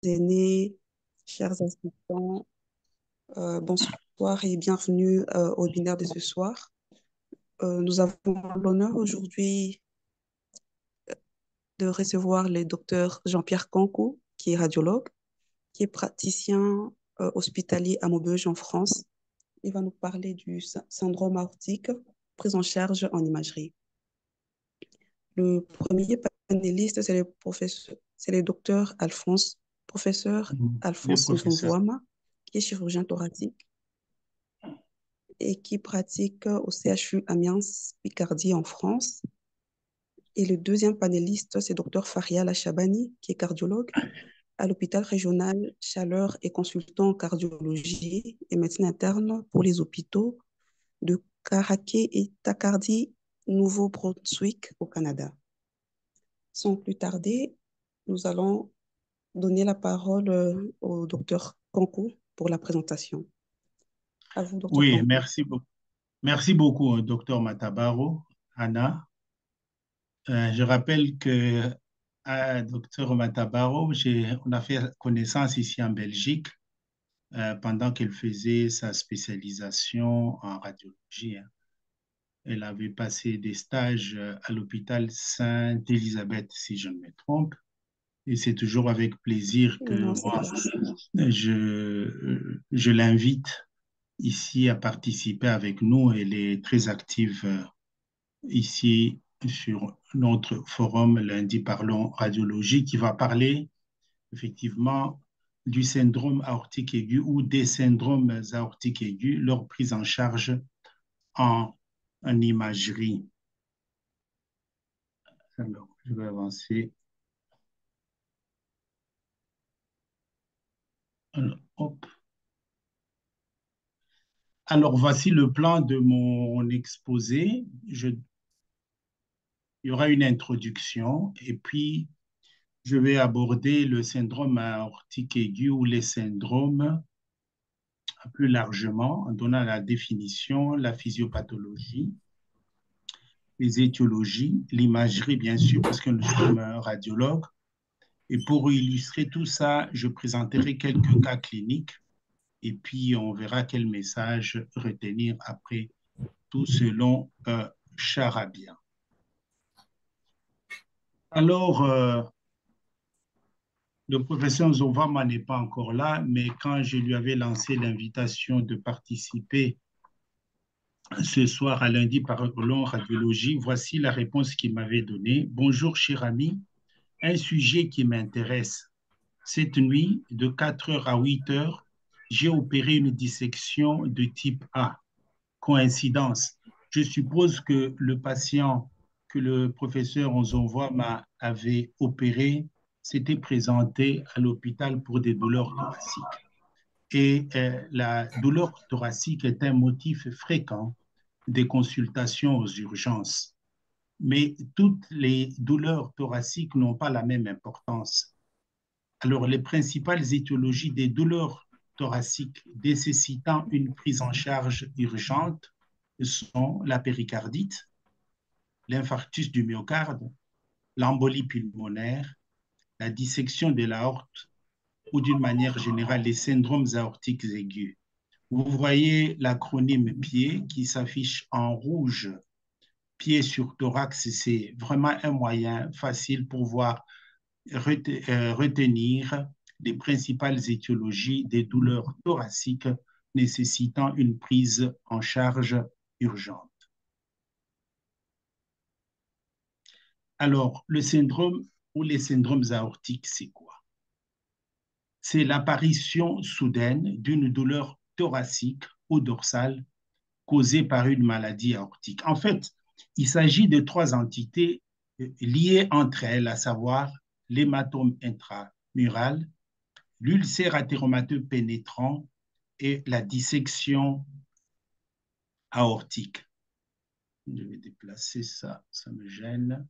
aînés, chers assistants, bonsoir et bienvenue au webinaire de ce soir. Nous avons l'honneur aujourd'hui de recevoir le docteur Jean-Pierre Cancou, qui est radiologue, qui est praticien hospitalier à Maubeuge en France. Il va nous parler du syndrome aortique, prise en charge en imagerie. Le premier panéliste, c'est le docteur Alphonse, professeur Le Alphonse professeur. Nzonvoama, qui est chirurgien thoracique et qui pratique au CHU Amiens Picardie en France. Et le deuxième panéliste, c'est docteur Faria Lachabani, qui est cardiologue à l'hôpital régional Chaleur et consultant en cardiologie et médecine interne pour les hôpitaux de Caraquet et Tacardy, Nouveau-Brunswick au Canada. Sans plus tarder, nous allons donner la parole au docteur Cancou pour la présentation. À vous, docteur Oui, Cancou. merci beaucoup. Merci beaucoup, docteur Matabaro, Anna. Je rappelle que docteur Matabaro, on a fait connaissance ici en Belgique pendant qu'elle faisait sa spécialisation en radiologie, hein. Elle avait passé des stages à l'hôpital Sainte-Élisabeth, si je ne me trompe. Et c'est toujours avec plaisir que Non, c'est moi, pas ça. je l'invite ici à participer avec nous. Elle est très active ici sur notre forum Lundi Parlons Radiologie qui va parler effectivement du syndrome aortique aigu ou des syndromes aortiques aigus, leur prise en charge en, en imagerie. Alors, je vais avancer. Alors, hop. Alors, voici le plan de mon exposé. Il y aura une introduction et puis je vais aborder le syndrome aortique aigu ou les syndromes plus largement en donnant la définition, la physiopathologie, les étiologies, l'imagerie bien sûr parce que nous sommes radiologues. Et pour illustrer tout ça, je présenterai quelques cas cliniques et puis on verra quel message retenir après, tout selon Charabia. Alors, le professeur Zovama n'est pas encore là, mais quand je lui avais lancé l'invitation de participer ce soir à lundi parlons radiologie, voici la réponse qu'il m'avait donnée. Bonjour, cher ami, un sujet qui m'intéresse. Cette nuit, de 4 heures à 8 heures, j'ai opéré une dissection de type A. Coïncidence. Je suppose que le patient que le professeur Onzonvoa avait opéré s'était présenté à l'hôpital pour des douleurs thoraciques. Et la douleur thoracique est un motif fréquent des consultations aux urgences. Mais toutes les douleurs thoraciques n'ont pas la même importance. Alors, les principales étiologies des douleurs thoraciques nécessitant une prise en charge urgente sont la péricardite, l'infarctus du myocarde, l'embolie pulmonaire, la dissection de l'aorte ou d'une manière générale les syndromes aortiques aigus. Vous voyez l'acronyme PIE qui s'affiche en rouge. Pied sur thorax, c'est vraiment un moyen facile pour voir retenir les principales étiologies des douleurs thoraciques nécessitant une prise en charge urgente. Alors, le syndrome ou les syndromes aortiques, c'est quoi? C'est l'apparition soudaine d'une douleur thoracique ou dorsale causée par une maladie aortique. En fait, il s'agit de trois entités liées entre elles, à savoir l'hématome intramural, l'ulcère athéromateux pénétrant et la dissection aortique. Je vais déplacer ça, ça me gêne.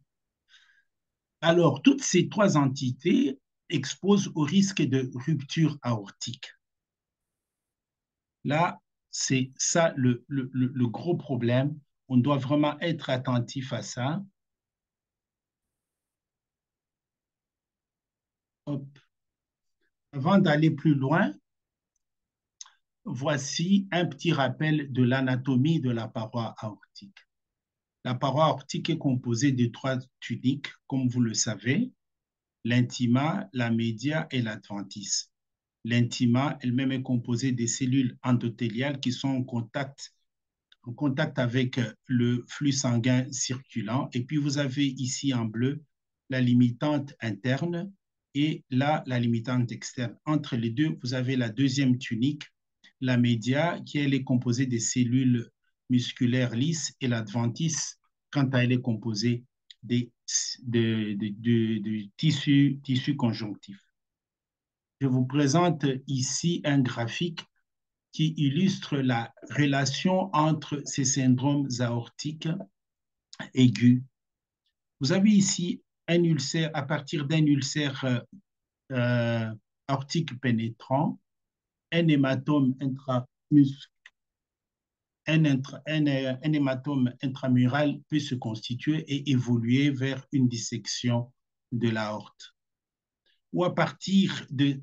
Alors, toutes ces trois entités exposent au risque de rupture aortique. Là, c'est ça le gros problème. On doit vraiment être attentif à ça. Hop. Avant d'aller plus loin, voici un petit rappel de l'anatomie de la paroi aortique. La paroi aortique est composée de trois tuniques, comme vous le savez, l'intima, la média et l'adventice. L'intima elle-même est composée des cellules endothéliales qui sont en contact avec le flux sanguin circulant. Et puis, vous avez ici en bleu la limitante interne et là, la limitante externe. Entre les deux, vous avez la deuxième tunique, la média, qui elle est composée des cellules musculaires lisses, et l'adventice, quant à elle, est composée des, de tissu conjonctif. Je vous présente ici un graphique qui illustre la relation entre ces syndromes aortiques aigus. Vous avez ici un ulcère, à partir d'un ulcère aortique pénétrant, un hématome un hématome intramural peut se constituer et évoluer vers une dissection de l'aorte. Ou à partir de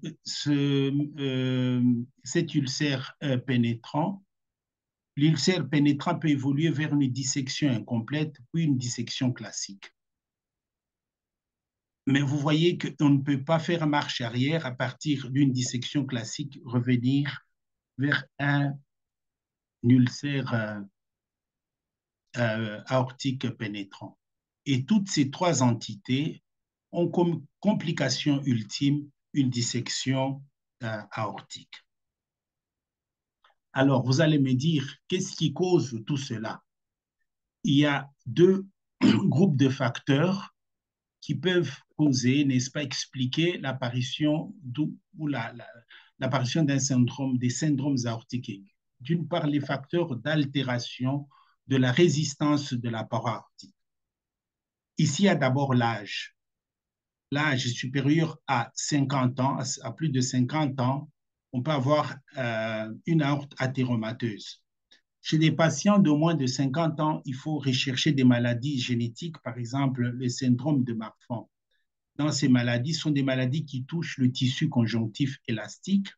cet ulcère pénétrant, l'ulcère pénétrant peut évoluer vers une dissection incomplète, puis une dissection classique. Mais vous voyez qu'on ne peut pas faire marche arrière à partir d'une dissection classique, revenir vers un ulcère aortique pénétrant. Et toutes ces trois entités ont comme complication ultime une dissection aortique. Alors, vous allez me dire, qu'est-ce qui cause tout cela? Il y a deux groupes de facteurs qui peuvent causer, n'est-ce pas, expliquer l'apparition l'apparition d'un syndrome, des syndromes aortiques aigus. D'une part, les facteurs d'altération de la résistance de la paroi aortique. Ici, il y a d'abord l'âge. L'âge supérieur à 50 ans, à plus de 50 ans, on peut avoir une aorte athéromateuse. Chez des patients de moins de 50 ans, il faut rechercher des maladies génétiques, par exemple le syndrome de Marfan. Dans ces maladies, ce sont des maladies qui touchent le tissu conjonctif élastique.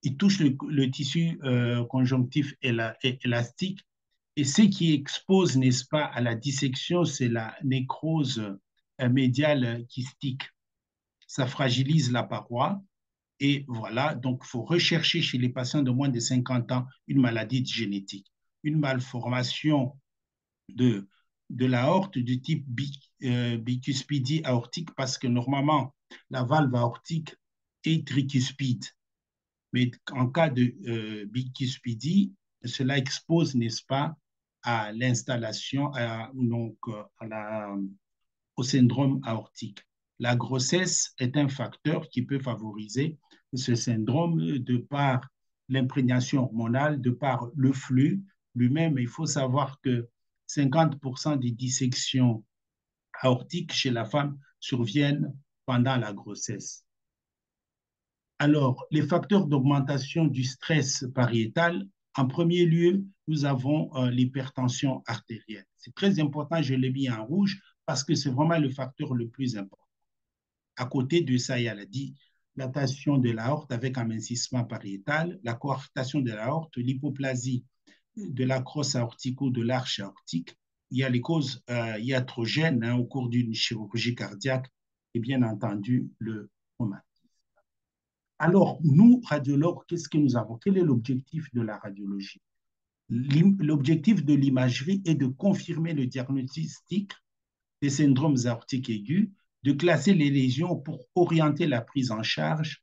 Ils touchent le tissu conjonctif élastique. Et ce qui expose, n'est-ce pas, à la dissection, c'est la nécrose médiale kystique. Ça fragilise la paroi. Et voilà, donc il faut rechercher chez les patients de moins de 50 ans une maladie génétique, une malformation de l'aorte du type bicuspidie aortique, parce que normalement, la valve aortique est tricuspide. Mais en cas de bicuspidie, cela expose, n'est-ce pas, à l'installation, au syndrome aortique. La grossesse est un facteur qui peut favoriser ce syndrome de par l'imprégnation hormonale, de par le flux lui-même. Il faut savoir que 50% des dissections aortiques chez la femme surviennent pendant la grossesse. Alors, les facteurs d'augmentation du stress pariétal, en premier lieu, nous avons l'hypertension artérielle. C'est très important, je l'ai mis en rouge, parce que c'est vraiment le facteur le plus important. À côté de ça, il y a la dilatation de l'aorte avec amincissement pariétal, la coarctation de l'aorte, l'hypoplasie de la crosse aortique ou de l'arche aortique. Il y a les causes iatrogènes au cours d'une chirurgie cardiaque et bien entendu le traumatisme. Alors, nous, radiologues, qu'est-ce que nous avons? Quel est l'objectif de la radiologie? L'objectif de l'imagerie est de confirmer le diagnostic des syndromes aortiques aigus, de classer les lésions pour orienter la prise en charge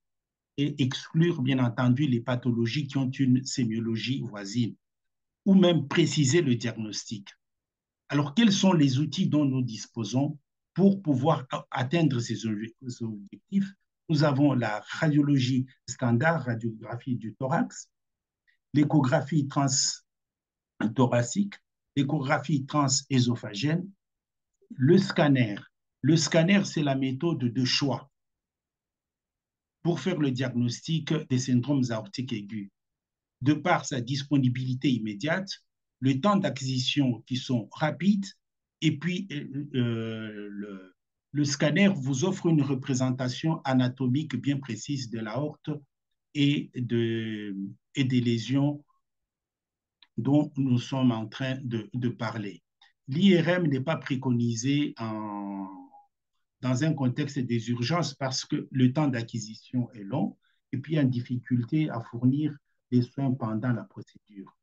et exclure, bien entendu, les pathologies qui ont une sémiologie voisine, ou même préciser le diagnostic. Alors, quels sont les outils dont nous disposons pour pouvoir atteindre ces objectifs? Nous avons la radiologie standard, radiographie du thorax, l'échographie transthoracique, l'échographie transœsophagène, le scanner. Le scanner, c'est la méthode de choix pour faire le diagnostic des syndromes aortiques aigus. De par sa disponibilité immédiate, le temps d'acquisition qui sont rapides, et puis Le scanner vous offre une représentation anatomique bien précise de l'aorte et des lésions dont nous sommes en train de parler. L'IRM n'est pas préconisé dans un contexte des urgences parce que le temps d'acquisition est long et puis il y a une difficulté à fournir des soins pendant la procédure.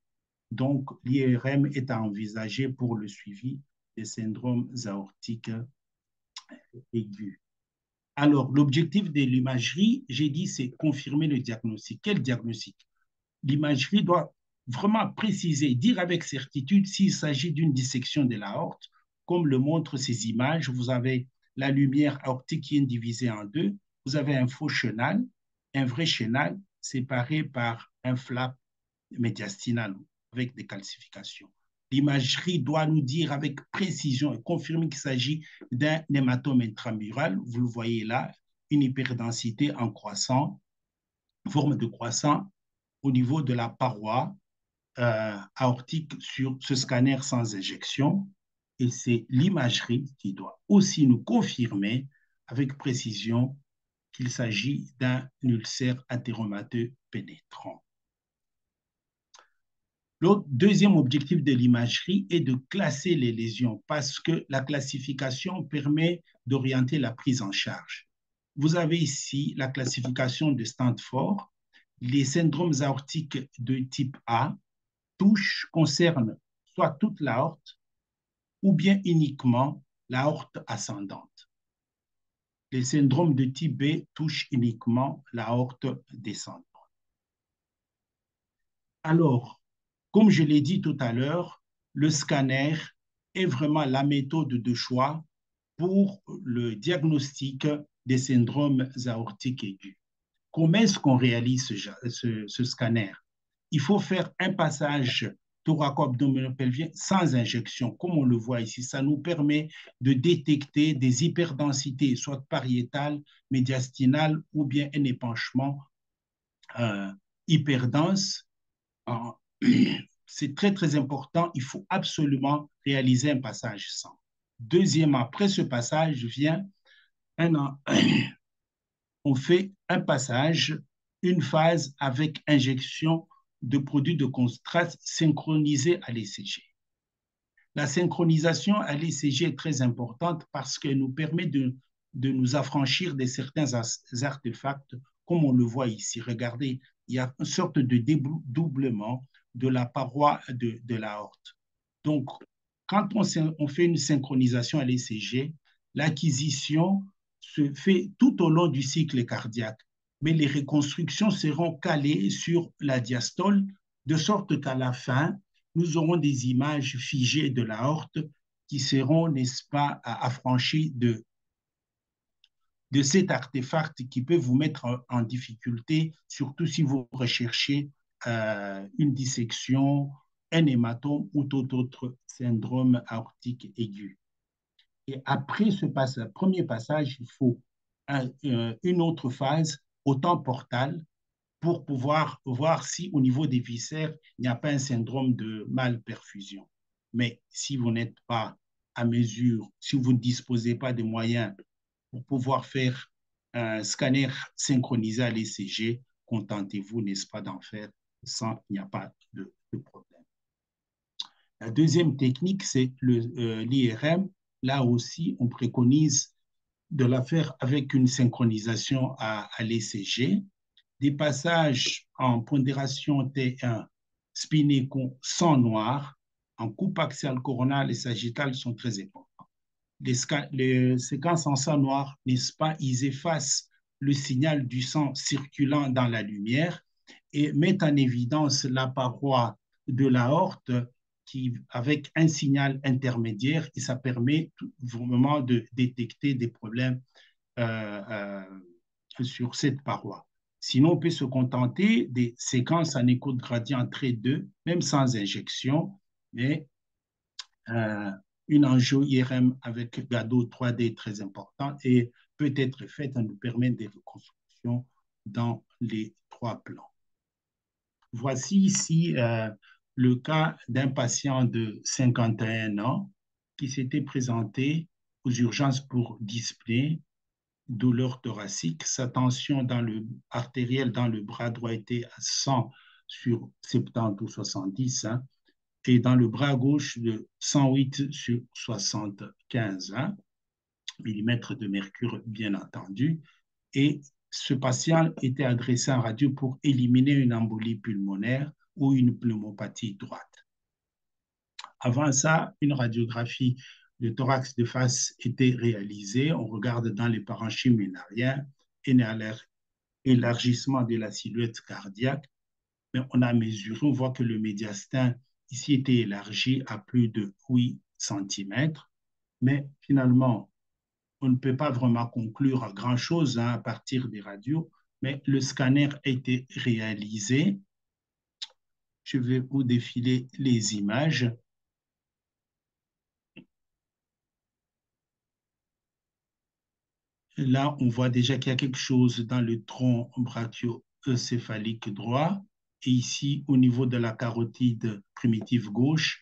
Donc, l'IRM est à envisager pour le suivi des syndromes aortiques aigus. Alors, l'objectif de l'imagerie, j'ai dit, c'est confirmer le diagnostic. Quel diagnostic? L'imagerie doit vraiment préciser, dire avec certitude s'il s'agit d'une dissection de l'aorte, comme le montrent ces images. Vous avez la lumière aortique qui est divisée en deux. Vous avez un faux chenal, un vrai chenal séparé par un flap médiastinal avec des calcifications. L'imagerie doit nous dire avec précision et confirmer qu'il s'agit d'un hématome intramural. Vous le voyez là, une hyperdensité en croissant, forme de croissant au niveau de la paroi aortique sur ce scanner sans injection. Et c'est l'imagerie qui doit aussi nous confirmer avec précision qu'il s'agit d'un ulcère athéromateux pénétrant. Le deuxième objectif de l'imagerie est de classer les lésions parce que la classification permet d'orienter la prise en charge. Vous avez ici la classification de Stanford. Les syndromes aortiques de type A concernent soit toute l'aorte ou bien uniquement l'aorte ascendante. Les syndromes de type B touchent uniquement l'aorte descendante. Alors, comme je l'ai dit tout à l'heure, le scanner est vraiment la méthode de choix pour le diagnostic des syndromes aortiques aigus. Comment est-ce qu'on réalise ce scanner? Il faut faire un passage thoraco-abdominopelvien sans injection, comme on le voit ici. Ça nous permet de détecter des hyperdensités, soit pariétales, médiastinales ou bien un épanchement hyperdense. C'est très, très important. Il faut absolument réaliser un passage sans. Deuxièmement, après ce passage vient on fait un passage, une phase avec injection de produits de contraste synchronisés à l'ECG. La synchronisation à l'ECG est très importante parce qu'elle nous permet de nous affranchir de certains artefacts, comme on le voit ici. Regardez, il y a une sorte de dédoublement de la paroi de l'aorte. Donc, quand on fait une synchronisation à l'ECG, l'acquisition se fait tout au long du cycle cardiaque, mais les reconstructions seront calées sur la diastole, de sorte qu'à la fin, nous aurons des images figées de l'aorte qui seront, n'est-ce pas, affranchies de cet artefact qui peut vous mettre en difficulté, surtout si vous recherchez une dissection, un hématome ou tout autre syndrome aortique aigu. Et après ce premier passage, il faut une autre phase au temps portal pour pouvoir voir si au niveau des viscères, il n'y a pas un syndrome de malperfusion. Mais si vous n'êtes pas à mesure, si vous ne disposez pas de moyens pour pouvoir faire un scanner synchronisé à l'ECG, contentez-vous, n'est-ce pas, d'en faire sans, il n'y a pas de problème. La deuxième technique, c'est l'IRM. Là aussi, on préconise de la faire avec une synchronisation à l'ECG. Des passages en pondération T1 spinéco sans noir, en coupe axiale coronale et sagittale sont très importants. Les séquences en sang noir, n'est-ce pas, ils effacent le signal du sang circulant dans la lumière et mettent en évidence la paroi de l'aorte avec un signal intermédiaire et ça permet vraiment de détecter des problèmes sur cette paroi. Sinon, on peut se contenter des séquences en écho de gradient très 2, même sans injection, mais une angio-IRM avec GADO 3D est très important et peut être faite en nous permettre des reconstructions dans les trois plans. Voici ici le cas d'un patient de 51 ans qui s'était présenté aux urgences pour dyspnée, douleur thoracique. Sa tension artérielle dans le bras droit était à 100 sur 70 ou 70, hein, et dans le bras gauche de 108 sur 75, hein, millimètres de mercure, bien entendu. Et ce patient était adressé en radio pour éliminer une embolie pulmonaire ou une pneumopathie droite. Avant ça, une radiographie de thorax de face était réalisée. On regarde dans les parenchymes ménariens, élargissement de la silhouette cardiaque. Mais on a mesuré, on voit que le médiastin ici était élargi à plus de 8 cm. Mais finalement, on ne peut pas vraiment conclure à grand-chose, hein, à partir des radios, mais le scanner a été réalisé. Je vais vous défiler les images. Là, on voit déjà qu'il y a quelque chose dans le tronc brachioencéphalique droit. Et ici, au niveau de la carotide primitive gauche,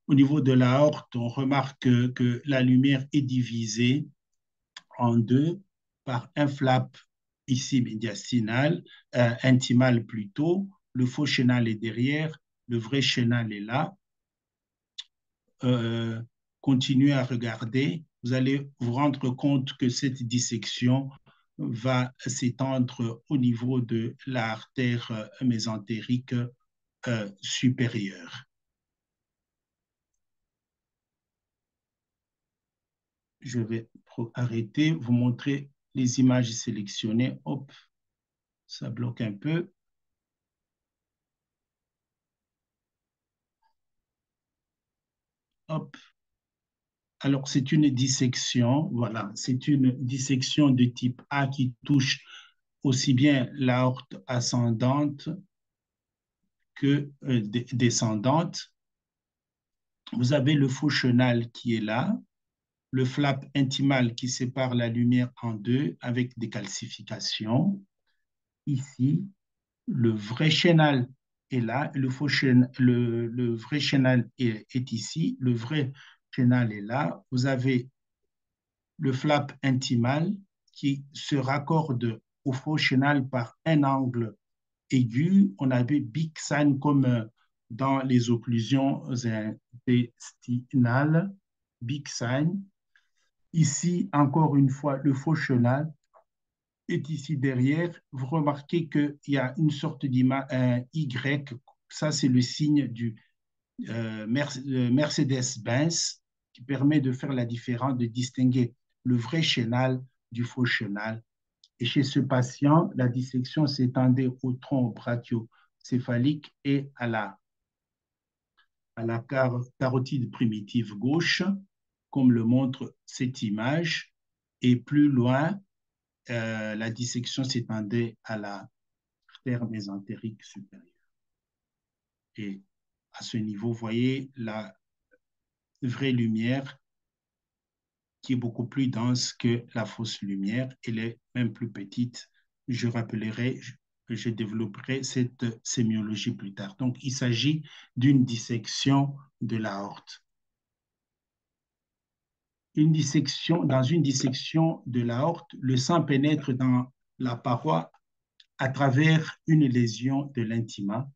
au niveau de l'aorte, on remarque que la lumière est divisée en deux par un flap ici médiastinal, intimal plutôt. Le faux chénal est derrière, le vrai chénal est là. Continuez à regarder. Vous allez vous rendre compte que cette dissection va s'étendre au niveau de l'artère mésentérique supérieure. Je vais arrêter, vous montrer les images sélectionnées. Hop, ça bloque un peu. Hop. Alors, c'est une dissection, voilà, c'est une dissection de type A qui touche aussi bien l'aorte ascendante que descendante. Vous avez le faux chenal qui est là, le flap intimal qui sépare la lumière en deux avec des calcifications. Ici, le vrai chenal est là, le vrai chenal est ici, le vrai chenal est là. Vous avez le flap intimal qui se raccorde au faux chenal par un angle aigu. On avait big sign comme dans les occlusions intestinales, big sign. Ici, encore une fois, le faux chenal est ici derrière. Vous remarquez qu'il y a une sorte Y. Ça, c'est le signe du Mercedes-Benz qui permet de faire la différence, de distinguer le vrai chenal du faux chenal. Et chez ce patient, la dissection s'étendait au tronc brachiocéphalique et à la carotide primitive gauche, comme le montre cette image. Et plus loin, la dissection s'étendait à l'artère mésentérique supérieure. Et à ce niveau, vous voyez la vraie lumière qui est beaucoup plus dense que la fausse lumière. Elle est même plus petite. Je rappellerai, je développerai cette sémiologie plus tard. Donc, il s'agit d'une dissection de l'aorte. Dans une dissection de l'aorte, le sang pénètre dans la paroi à travers une lésion de l'intima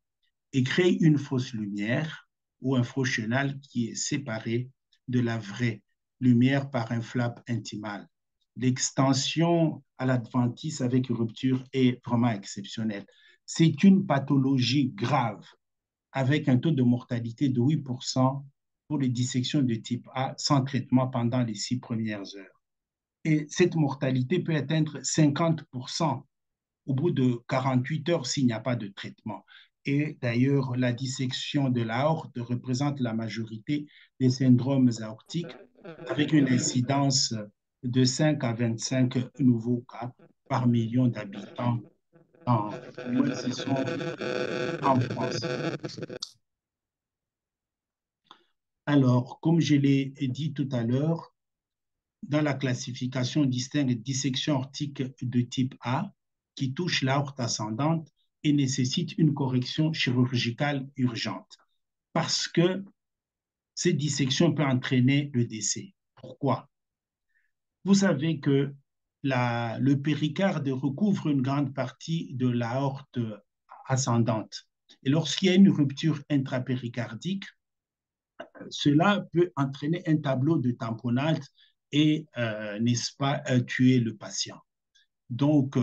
et crée une fausse lumière ou un faux chenal qui est séparé de la vraie lumière par un flap intimal. L'extension à l'adventice avec rupture est vraiment exceptionnelle. C'est une pathologie grave avec un taux de mortalité de 8% pour les dissections de type A sans traitement pendant les 6 premières heures. Et cette mortalité peut atteindre 50% au bout de 48 heures s'il n'y a pas de traitement. Et d'ailleurs, la dissection de l'aorte représente la majorité des syndromes aortiques avec une incidence de 5 à 25 nouveaux cas par million d'habitants en France. Alors, comme je l'ai dit tout à l'heure, dans la classification, on distingue dissection aortique de type A qui touche l'aorte ascendante et nécessite une correction chirurgicale urgente parce que cette dissection peut entraîner le décès. Pourquoi? Vous savez que le péricarde recouvre une grande partie de l'aorte ascendante. Et lorsqu'il y a une rupture intrapéricardique, cela peut entraîner un tableau de tamponnade et, n'est-ce pas, tuer le patient. Donc,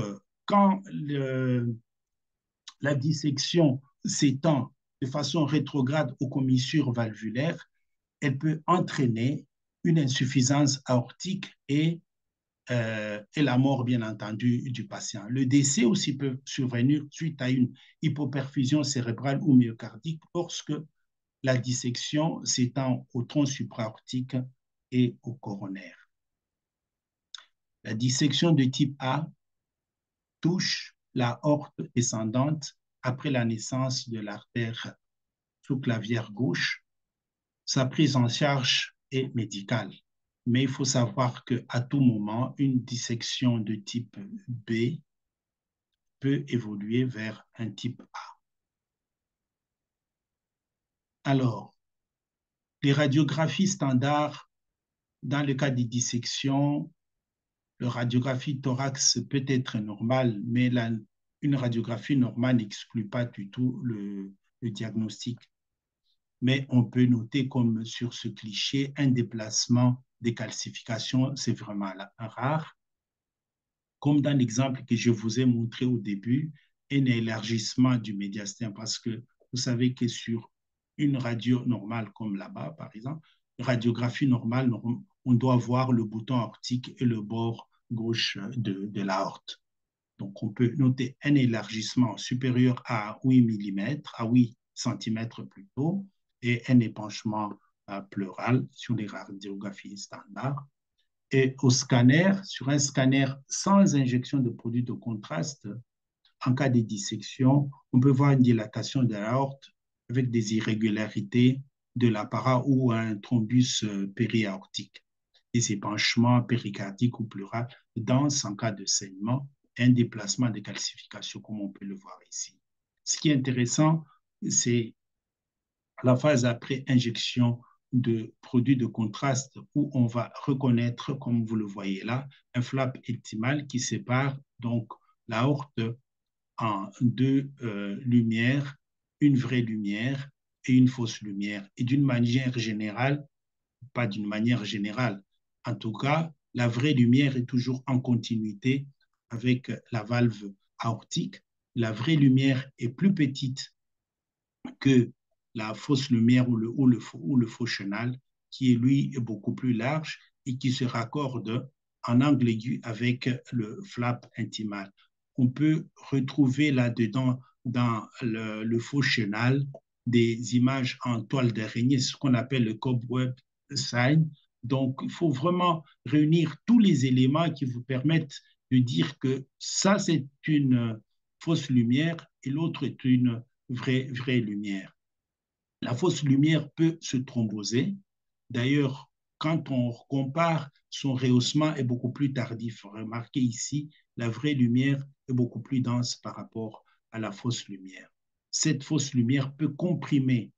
quand la dissection s'étend de façon rétrograde aux commissures valvulaires, elle peut entraîner une insuffisance aortique et la mort, bien entendu, du patient. Le décès aussi peut survenir suite à une hypoperfusion cérébrale ou myocardique lorsque la dissection s'étend au tronc supraortique et au coronaire. La dissection de type A touche la aorte descendante après la naissance de l'artère sous-clavière gauche. Sa prise en charge est médicale, mais il faut savoir qu'à tout moment, une dissection de type B peut évoluer vers un type A. Alors, les radiographies standards, dans le cas des dissections, la radiographie thorax peut être normale, mais une radiographie normale n'exclut pas du tout le diagnostic. Mais on peut noter comme sur ce cliché, un déplacement des calcifications, c'est vraiment rare. Comme dans l'exemple que je vous ai montré au début, un élargissement du médiastin, parce que vous savez que sur une radio normale comme là-bas, par exemple, radiographie normale, on doit voir le bouton aortique et le bord gauche de l'aorte. Donc, on peut noter un élargissement supérieur à 8 mm, à 8 cm plutôt, et un épanchement pleural sur les radiographies standards. Et au scanner, sur un scanner sans injection de produit de contraste, en cas de dissection, on peut voir une dilatation de l'aorte avec des irrégularités de l'appareil ou un thrombus périaortique, des épanchements péricardiques ou pleurales, denses en cas de saignement, un déplacement de calcification, comme on peut le voir ici. Ce qui est intéressant, c'est la phase après injection de produits de contraste où on va reconnaître, comme vous le voyez là, un flap intimal qui sépare donc l'aorte en deux lumières, une vraie lumière et une fausse lumière. Et d'une manière générale, pas d'une manière générale, en tout cas, la vraie lumière est toujours en continuité avec la valve aortique. La vraie lumière est plus petite que la fausse lumière ou le faux chenal, qui lui est beaucoup plus large et qui se raccorde en angle aigu avec le flap intimal. On peut retrouver là-dedans, dans le faux chenal, des images en toile d'araignée, ce qu'on appelle le cobweb sign. Donc, il faut vraiment réunir tous les éléments qui vous permettent de dire que ça, c'est une fausse lumière et l'autre est une vraie lumière. La fausse lumière peut se thromboser. D'ailleurs, quand on compare, son rehaussement est beaucoup plus tardif. Remarquez ici, la vraie lumière est beaucoup plus dense par rapport à la fausse lumière. Cette fausse lumière peut comprimer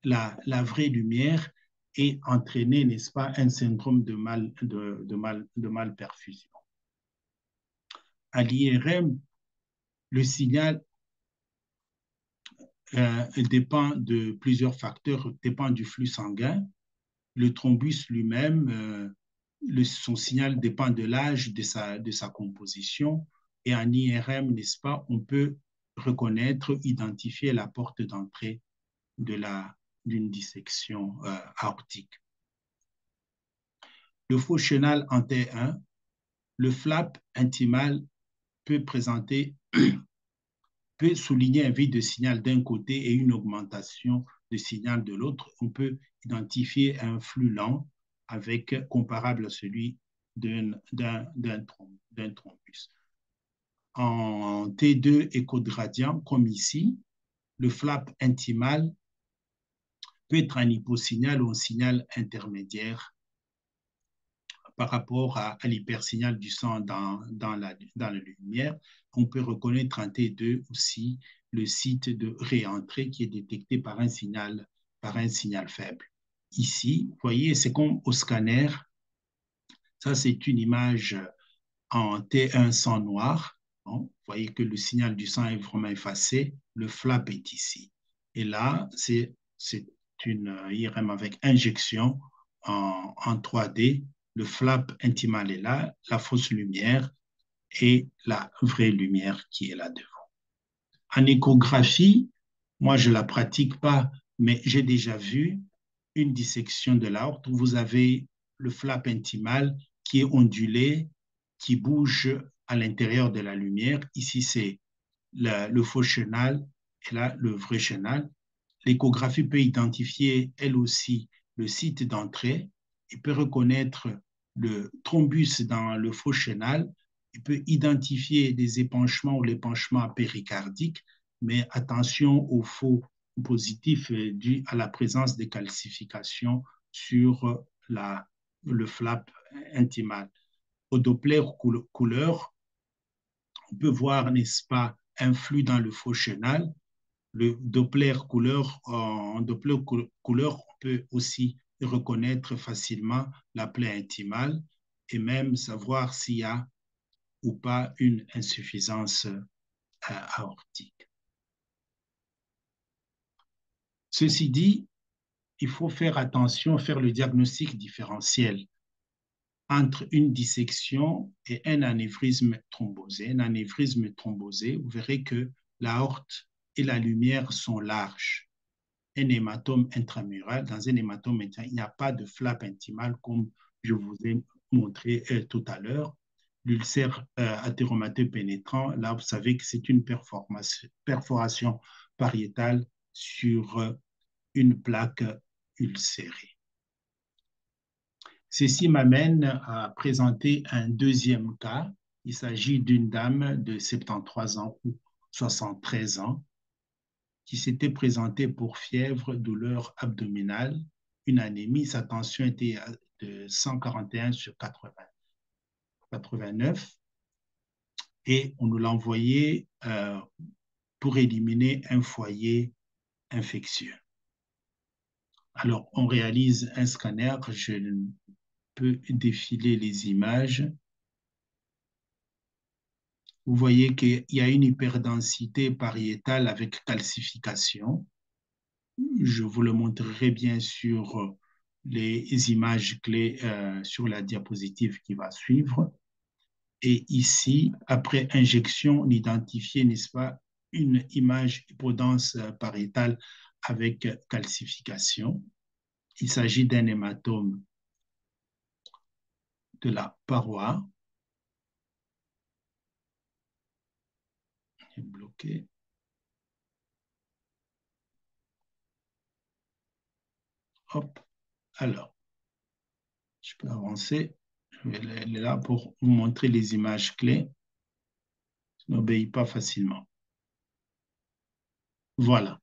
la vraie lumière et entraîner, n'est-ce pas, un syndrome de malperfusion. À l'IRM, le signal dépend de plusieurs facteurs, dépend du flux sanguin. Le thrombus lui-même, son signal dépend de l'âge de sa composition. Et en IRM, n'est-ce pas, on peut reconnaître, identifier la porte d'entrée d'une dissection aortique. Le faux chenal en T1, le flap intimal peut peut souligner un vide de signal d'un côté et une augmentation de signal de l'autre. On peut identifier un flux lent comparable à celui d'un thrombus. En T2 écho-gradient, comme ici, le flap intimal peut être un hyposignal ou un signal intermédiaire par rapport à l'hypersignal du sang dans la lumière. On peut reconnaître en T2 aussi le site de réentrée qui est détecté par un signal faible. Ici, vous voyez, c'est comme au scanner, Ça, c'est une image en T1 sang noir. Bon, vous voyez que le signal du sang est vraiment effacé. Le flap est ici. Et là, c'est une IRM avec injection en 3D. Le flap intimal est là, la fausse lumière et la vraie lumière qui est là devant. En échographie, moi, je ne la pratique pas, mais j'ai déjà vu une dissection de l'aorte où vous avez le flap intimal qui est ondulé, qui bouge à l'intérieur de la lumière. Ici, c'est le faux chenal et là, le vrai chenal. L'échographie peut identifier, elle aussi, le site d'entrée. Il peut reconnaître le thrombus dans le faux chenal. Il peut identifier des épanchements ou l'épanchement péricardique, mais attention aux faux positifs dus à la présence de calcifications sur le flap intimal. Au Doppler couleur, on peut voir, n'est-ce pas, un flux dans le faux chenal. Le Doppler couleur, en Doppler couleur, on peut aussi reconnaître facilement la plaie intimale et même savoir s'il y a ou pas une insuffisance aortique. Ceci dit, il faut faire attention, faire le diagnostic différentiel entre une dissection et un anévrisme thrombosé. Un anévrisme thrombosé, vous verrez que l'aorte et la lumière sont larges. Un hématome intramural, dans un hématome intramural, il n'y a pas de flap intimal comme je vous ai montré tout à l'heure. L'ulcère athéromateux pénétrant, là, vous savez que c'est une perforation pariétale sur une plaque ulcérée. Ceci m'amène à présenter un deuxième cas. Il s'agit d'une dame de 73 ans ou 73 ans qui s'était présentée pour fièvre, douleur abdominale, une anémie. Sa tension était de 141 sur 89 et on nous l'a envoyé pour éliminer un foyer infectieux. Alors, on réalise un scanner. Je peux défiler les images. Vous voyez qu'il y a une hyperdensité pariétale avec calcification. Je vous le montrerai bien sur les images clés sur la diapositive qui va suivre. Et ici, après injection, on identifie, n'est-ce pas, une image hypodense pariétale avec calcification. Il s'agit d'un hématome de la paroi. Il est bloqué. Hop, alors, je peux avancer. Elle est là pour vous montrer les images clés. Je n'obéis pas facilement. Voilà.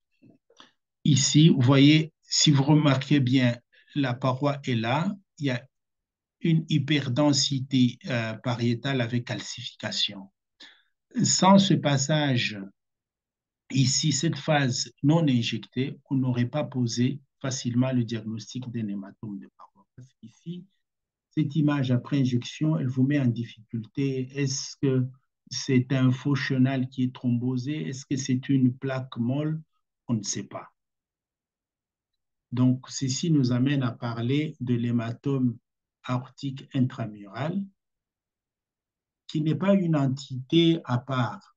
Ici, vous voyez, si vous remarquez bien, la paroi est là. Il y a une hyperdensité pariétale avec calcification. Sans ce passage ici, cette phase non injectée, on n'aurait pas posé facilement le diagnostic d'un hématome de paroi. Parce qu'ici, cette image après injection, elle vous met en difficulté. Est-ce que c'est un faux chenal qui est thrombosé? Est-ce que c'est une plaque molle? On ne sait pas. Donc, ceci nous amène à parler de l'hématome aortique intramural, qui n'est pas une entité à part,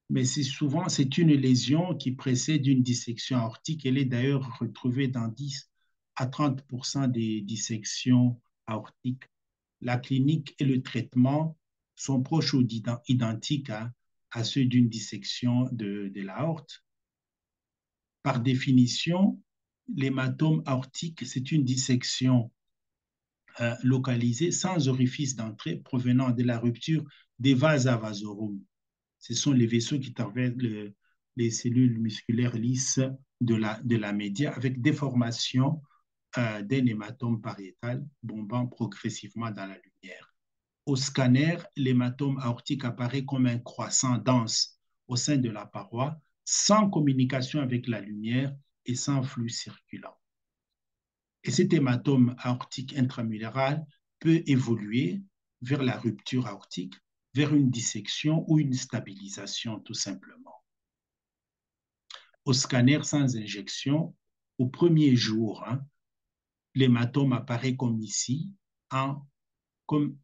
mais c'est une lésion qui précède une dissection aortique. Elle est d'ailleurs retrouvée dans 10 à 30% des dissections aortiques. La clinique et le traitement sont proches ou identiques à ceux d'une dissection de l'aorte. Par définition, l'hématome aortique, c'est une dissection localisée sans orifice d'entrée provenant de la rupture des vasa vasorum. Ce sont les vaisseaux qui traversent les cellules musculaires lisses de la média avec déformation d'un hématome pariétal bombant progressivement dans la lumière. Au scanner, l'hématome aortique apparaît comme un croissant dense au sein de la paroi, sans communication avec la lumière et sans flux circulant. Et cet hématome aortique intramural peut évoluer vers la rupture aortique, vers une dissection ou une stabilisation tout simplement. Au scanner sans injection, au premier jour, l'hématome apparaît comme ici, comme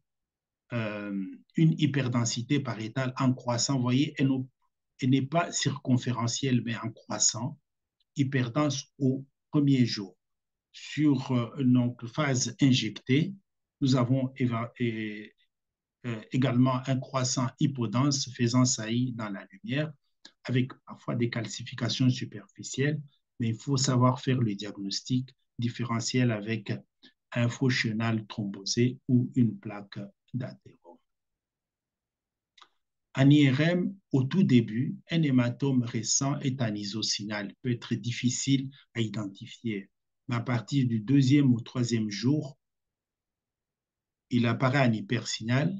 une hyperdensité pariétale en croissant. Vous voyez, elle n'est pas circonférentielle, mais en croissant, hyperdense au premier jour. Sur notre phase injectée, nous avons également un croissant hypodense faisant saillie dans la lumière, avec parfois des calcifications superficielles, mais il faut savoir faire le diagnostic différentiel avec un faux chenal thrombosé ou une plaque d'athérome. En IRM, au tout début, un hématome récent est en isosignal, peut être difficile à identifier. Mais à partir du deuxième ou troisième jour, il apparaît en hypersignal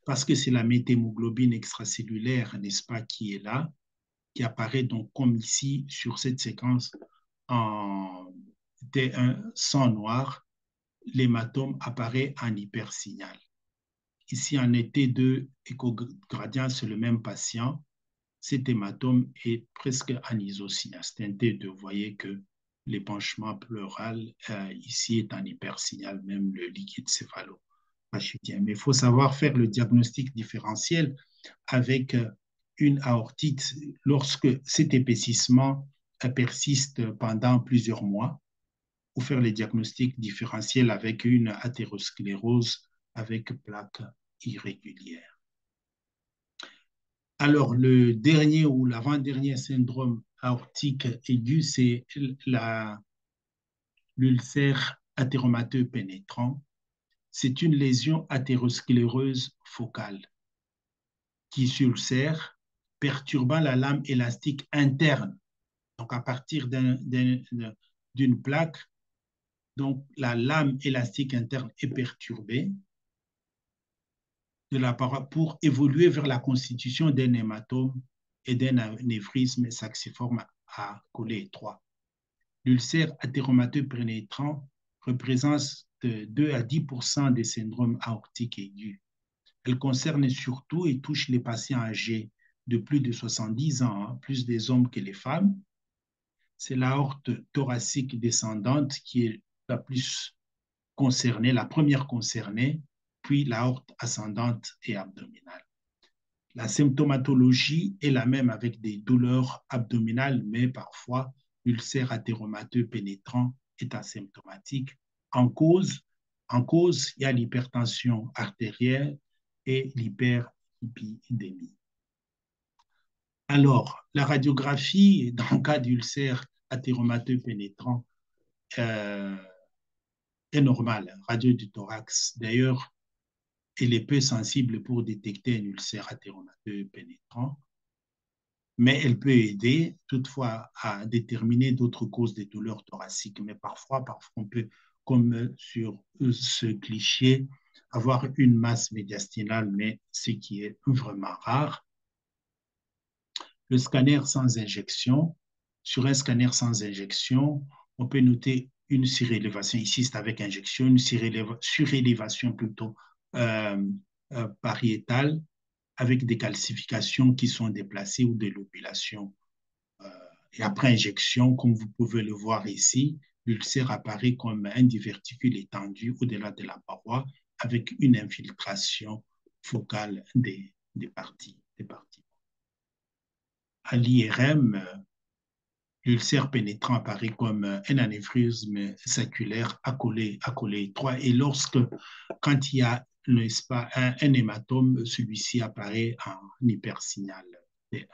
parce que c'est la méthémoglobine extracellulaire, n'est-ce pas, qui est là, qui apparaît donc comme ici sur cette séquence en T1 sang noir, l'hématome apparaît en hypersignal. Ici, en T2 échogradient, c'est le même patient. Cet hématome est presque en isosignal. C'est un T2. Vous voyez que l'épanchement pleural ici est en hypersignal, même le liquide céphalo-rachidien. Mais il faut savoir faire le diagnostic différentiel avec une aortite lorsque cet épaississement persiste pendant plusieurs mois, ou faire le diagnostic différentiel avec une athérosclérose avec plaque irrégulière. Alors, le dernier ou l'avant-dernier syndrome aortique aigu, c'est l'ulcère athéromateux pénétrant. C'est une lésion athéroscléreuse focale qui s'ulcère, perturbant la lame élastique interne. Donc, à partir d'une plaque, donc la lame élastique interne est perturbée de la paroi pour évoluer vers la constitution d'un hématome et d'un anévrisme saxiforme à collet étroit. L'ulcère athéromateux pénétrant représente de 2 à 10% des syndromes aortiques aigus. Elle concerne surtout et touche les patients âgés de plus de 70 ans, plus des hommes que les femmes. C'est l'aorte thoracique descendante qui est la plus concernée, la première concernée, puis l'aorte ascendante et abdominale. La symptomatologie est la même avec des douleurs abdominales, mais parfois l'ulcère athéromateux pénétrant est asymptomatique. En cause, il y a l'hypertension artérielle et l'hyperlipidémie. Alors, la radiographie, dans le cas d'ulcère athéromateux pénétrant, est normale, radio du thorax. D'ailleurs, elle est peu sensible pour détecter un ulcère athéromateux pénétrant, mais elle peut aider toutefois à déterminer d'autres causes des douleurs thoraciques. Mais parfois on peut, comme sur ce cliché, avoir une masse médiastinale, mais ce qui est vraiment rare. Le scanner sans injection, sur un scanner sans injection, on peut noter une surélévation. Ici, c'est avec injection, une surélévation plutôt pariétale avec des calcifications qui sont déplacées ou des lobulations. Et après injection, comme vous pouvez le voir ici, l'ulcère apparaît comme un diverticule étendu au-delà de la paroi avec une infiltration focale des parties. À l'IRM, l'ulcère pénétrant apparaît comme un anévrisme saculaire accolé étroit. Et quand il y a n'est-ce pas, un hématome, celui-ci apparaît en hypersignal T1.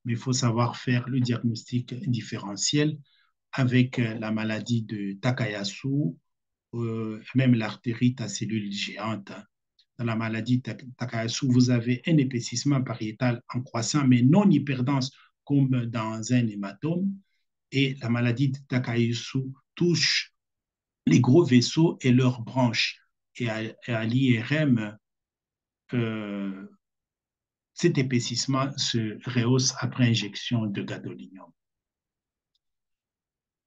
Mais il faut savoir faire le diagnostic différentiel avec la maladie de Takayasu, même l'artérite à cellules géantes. Dans la maladie de Takayasu, vous avez un épaississement pariétal en croissant, mais non hyperdense comme dans un hématome. Et la maladie de Takayasu touche les gros vaisseaux et leurs branches. Et à l'IRM, cet épaississement se rehausse après injection de gadolinium.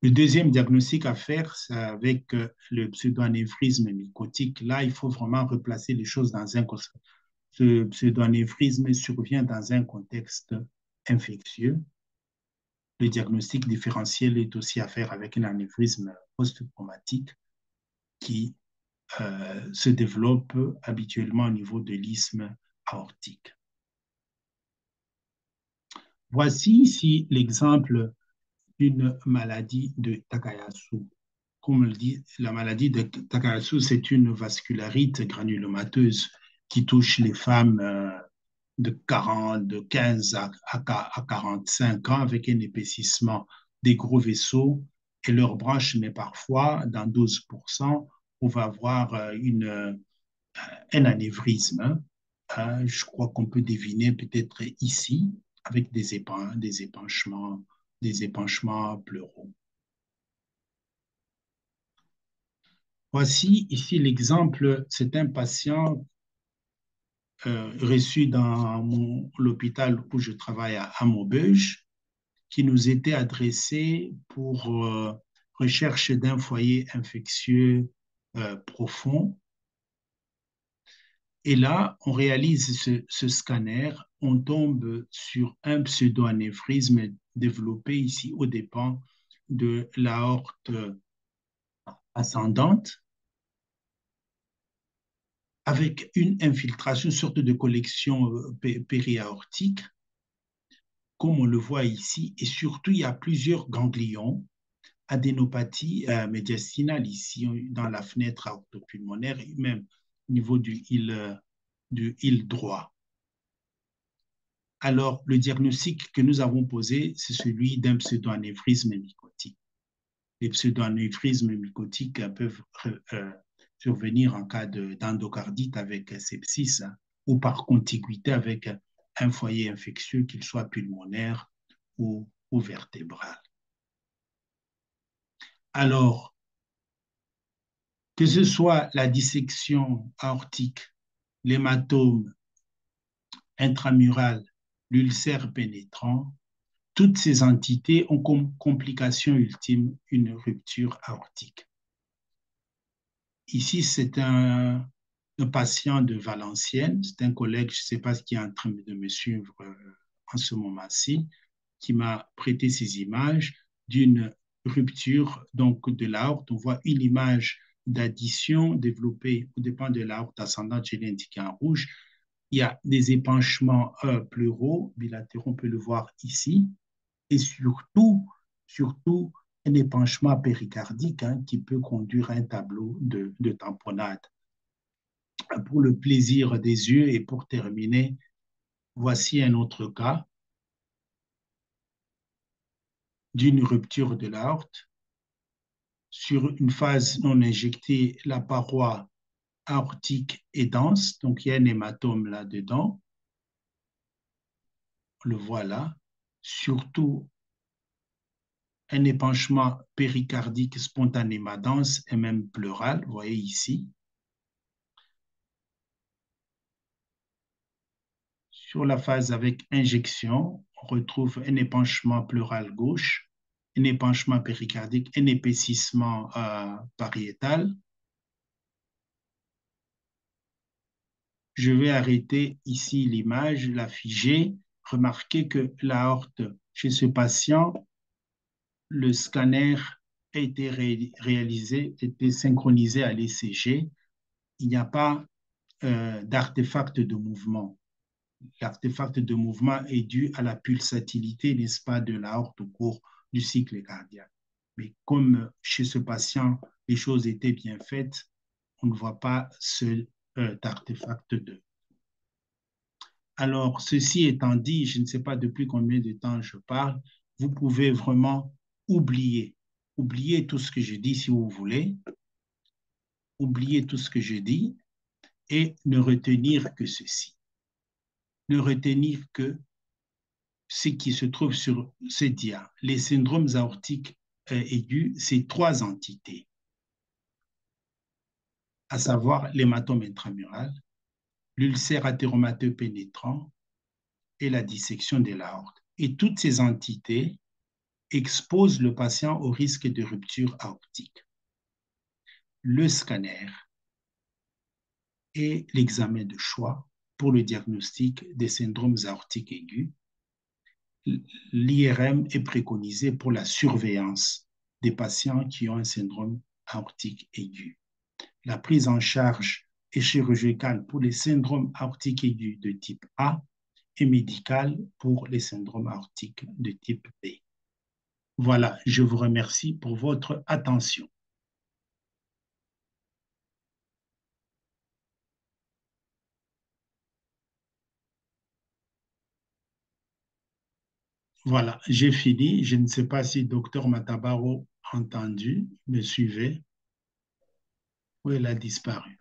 Le deuxième diagnostic à faire, c'est avec le pseudoanévrisme mycotique. Là, il faut vraiment replacer les choses dans un contexte. Ce pseudoanévrisme survient dans un contexte infectieux. Le diagnostic différentiel est aussi à faire avec un anévrisme post-traumatique qui se développe habituellement au niveau de l'isthme aortique. Voici ici l'exemple d'une maladie de Takayasu. Comme on le dit, la maladie de Takayasu, c'est une vascularite granulomateuse qui touche les femmes de 15 à 45 ans avec un épaississement des gros vaisseaux et leurs branches, mais parfois, dans 12%, on va avoir un anévrisme. Je crois qu'on peut deviner peut-être ici avec des épanchements pleuraux. Voici ici l'exemple, c'est un patient reçu dans l'hôpital où je travaille à Maubeuge, qui nous était adressé pour recherche d'un foyer infectieux profond. Et là, on réalise ce scanner, on tombe sur un pseudoanévrisme développé ici aux dépens de l'aorte ascendante, avec une infiltration, une sorte de collection périaortique, comme on le voit ici, et surtout, il y a plusieurs ganglions, adénopathie médiastinale ici, dans la fenêtre aortopulmonaire, et même au niveau du île droit. Alors, le diagnostic que nous avons posé, c'est celui d'un pseudoanévrisme mycotique. Les pseudoanévrismes mycotiques peuvent survenir en cas d'endocardite avec sepsis ou par contiguïté avec un foyer infectieux, qu'il soit pulmonaire ou vertébral. Alors, que ce soit la dissection aortique, l'hématome intramural, l'ulcère pénétrant, toutes ces entités ont comme complication ultime une rupture aortique. Ici, c'est un patient de Valenciennes, c'est un collègue, je ne sais pas ce qui est en train de me suivre en ce moment-ci, qui m'a prêté ces images d'une rupture donc de l'aorte. On voit une image d'addition développée au dépend de l'aorte ascendante, je l'ai indiqué en rouge. Il y a des épanchements pleuraux, bilatéraux, on peut le voir ici, et surtout un épanchement péricardique qui peut conduire à un tableau de tamponnade. Pour le plaisir des yeux et pour terminer, voici un autre cas d'une rupture de l'aorte. Sur une phase non injectée, la paroi aortique est dense, donc il y a un hématome là-dedans. On le voit là. Surtout un épanchement péricardique spontanément dense et même pleural, vous voyez ici. Sur la phase avec injection, on retrouve un épanchement pleural gauche, un épanchement péricardique, un épaississement pariétal. Je vais arrêter ici l'image, la figer. Remarquez que l'aorte chez ce patient, le scanner a été réalisé, a été synchronisé à l'ECG. Il n'y a pas d'artefact de mouvement. L'artefact de mouvement est dû à la pulsatilité, n'est-ce pas, de l'aorte au cours du cycle cardiaque. Mais comme chez ce patient, les choses étaient bien faites, on ne voit pas cet artefact de. Alors, ceci étant dit, je ne sais pas depuis combien de temps je parle, vous pouvez vraiment oublier tout ce que je dis si vous voulez, oublier tout ce que je dis et ne retenir que ceci. Ne retenir que ce qui se trouve sur ce dia. Les syndromes aortiques aigus, c'est 3 entités, à savoir l'hématome intramural, l'ulcère athéromateux pénétrant et la dissection de l'aorte. Et toutes ces entités expose le patient au risque de rupture aortique. Le scanner est l'examen de choix pour le diagnostic des syndromes aortiques aigus. L'IRM est préconisé pour la surveillance des patients qui ont un syndrome aortique aigu. La prise en charge est chirurgicale pour les syndromes aortiques aigus de type A et médicale pour les syndromes aortiques de type B. Voilà, je vous remercie pour votre attention. Voilà, j'ai fini. Je ne sais pas si Dr Matabaro a entendu, me suivait. Oui, elle a disparu.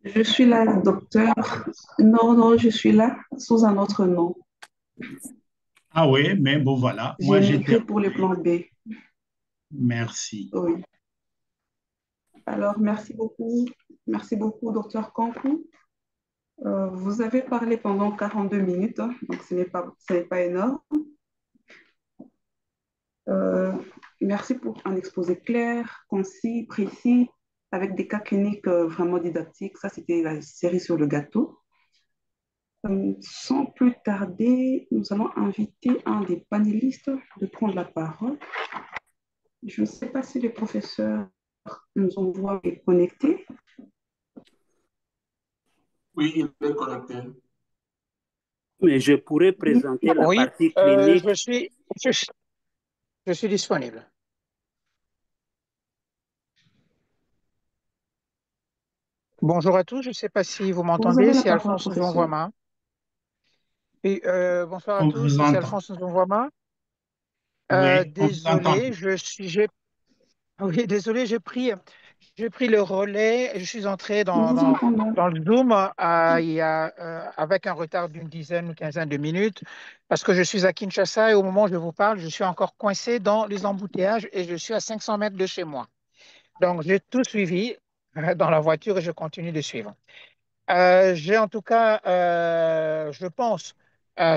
Je suis là, docteur. Non, non, je suis là sous un autre nom. Ah oui, mais bon, voilà, moi J'ai j'ai migré pour le terminé. plan B. Merci. Oui. Alors, merci beaucoup, docteur Kankou. Vous avez parlé pendant 42 minutes, hein, donc ce n'est pas énorme. Euh, Merci pour un exposé clair, concis, précis, avec des cas cliniques vraiment didactiques. Ça, c'était la série sur le gâteau. Sans plus tarder, nous allons inviter un des panélistes de prendre la parole. Je ne sais pas si le professeur nous envoie les connecter. Oui, il est connecté. Mais je pourrais présenter la Oui, partie clinique. je suis disponible. Bonjour à tous, je ne sais pas si vous Vous avez m'entendez, la c'est parole, Alphonse professeur. Nzongoima. Et, bonsoir à On tous, vous c'est entend. Alphonse Nzongoima. Oui, on vous entend. Désolé, oui, désolé, j'ai pris le relais. Je suis entré Nous vous entendons. dans le Zoom avec un retard d'une dizaine ou quinzaine de minutes parce que je suis à Kinshasa et au moment où je vous parle, je suis encore coincé dans les embouteillages et je suis à 500 mètres de chez moi. Donc, j'ai tout suivi dans la voiture et je continue de suivre. J'ai en tout cas, je pense,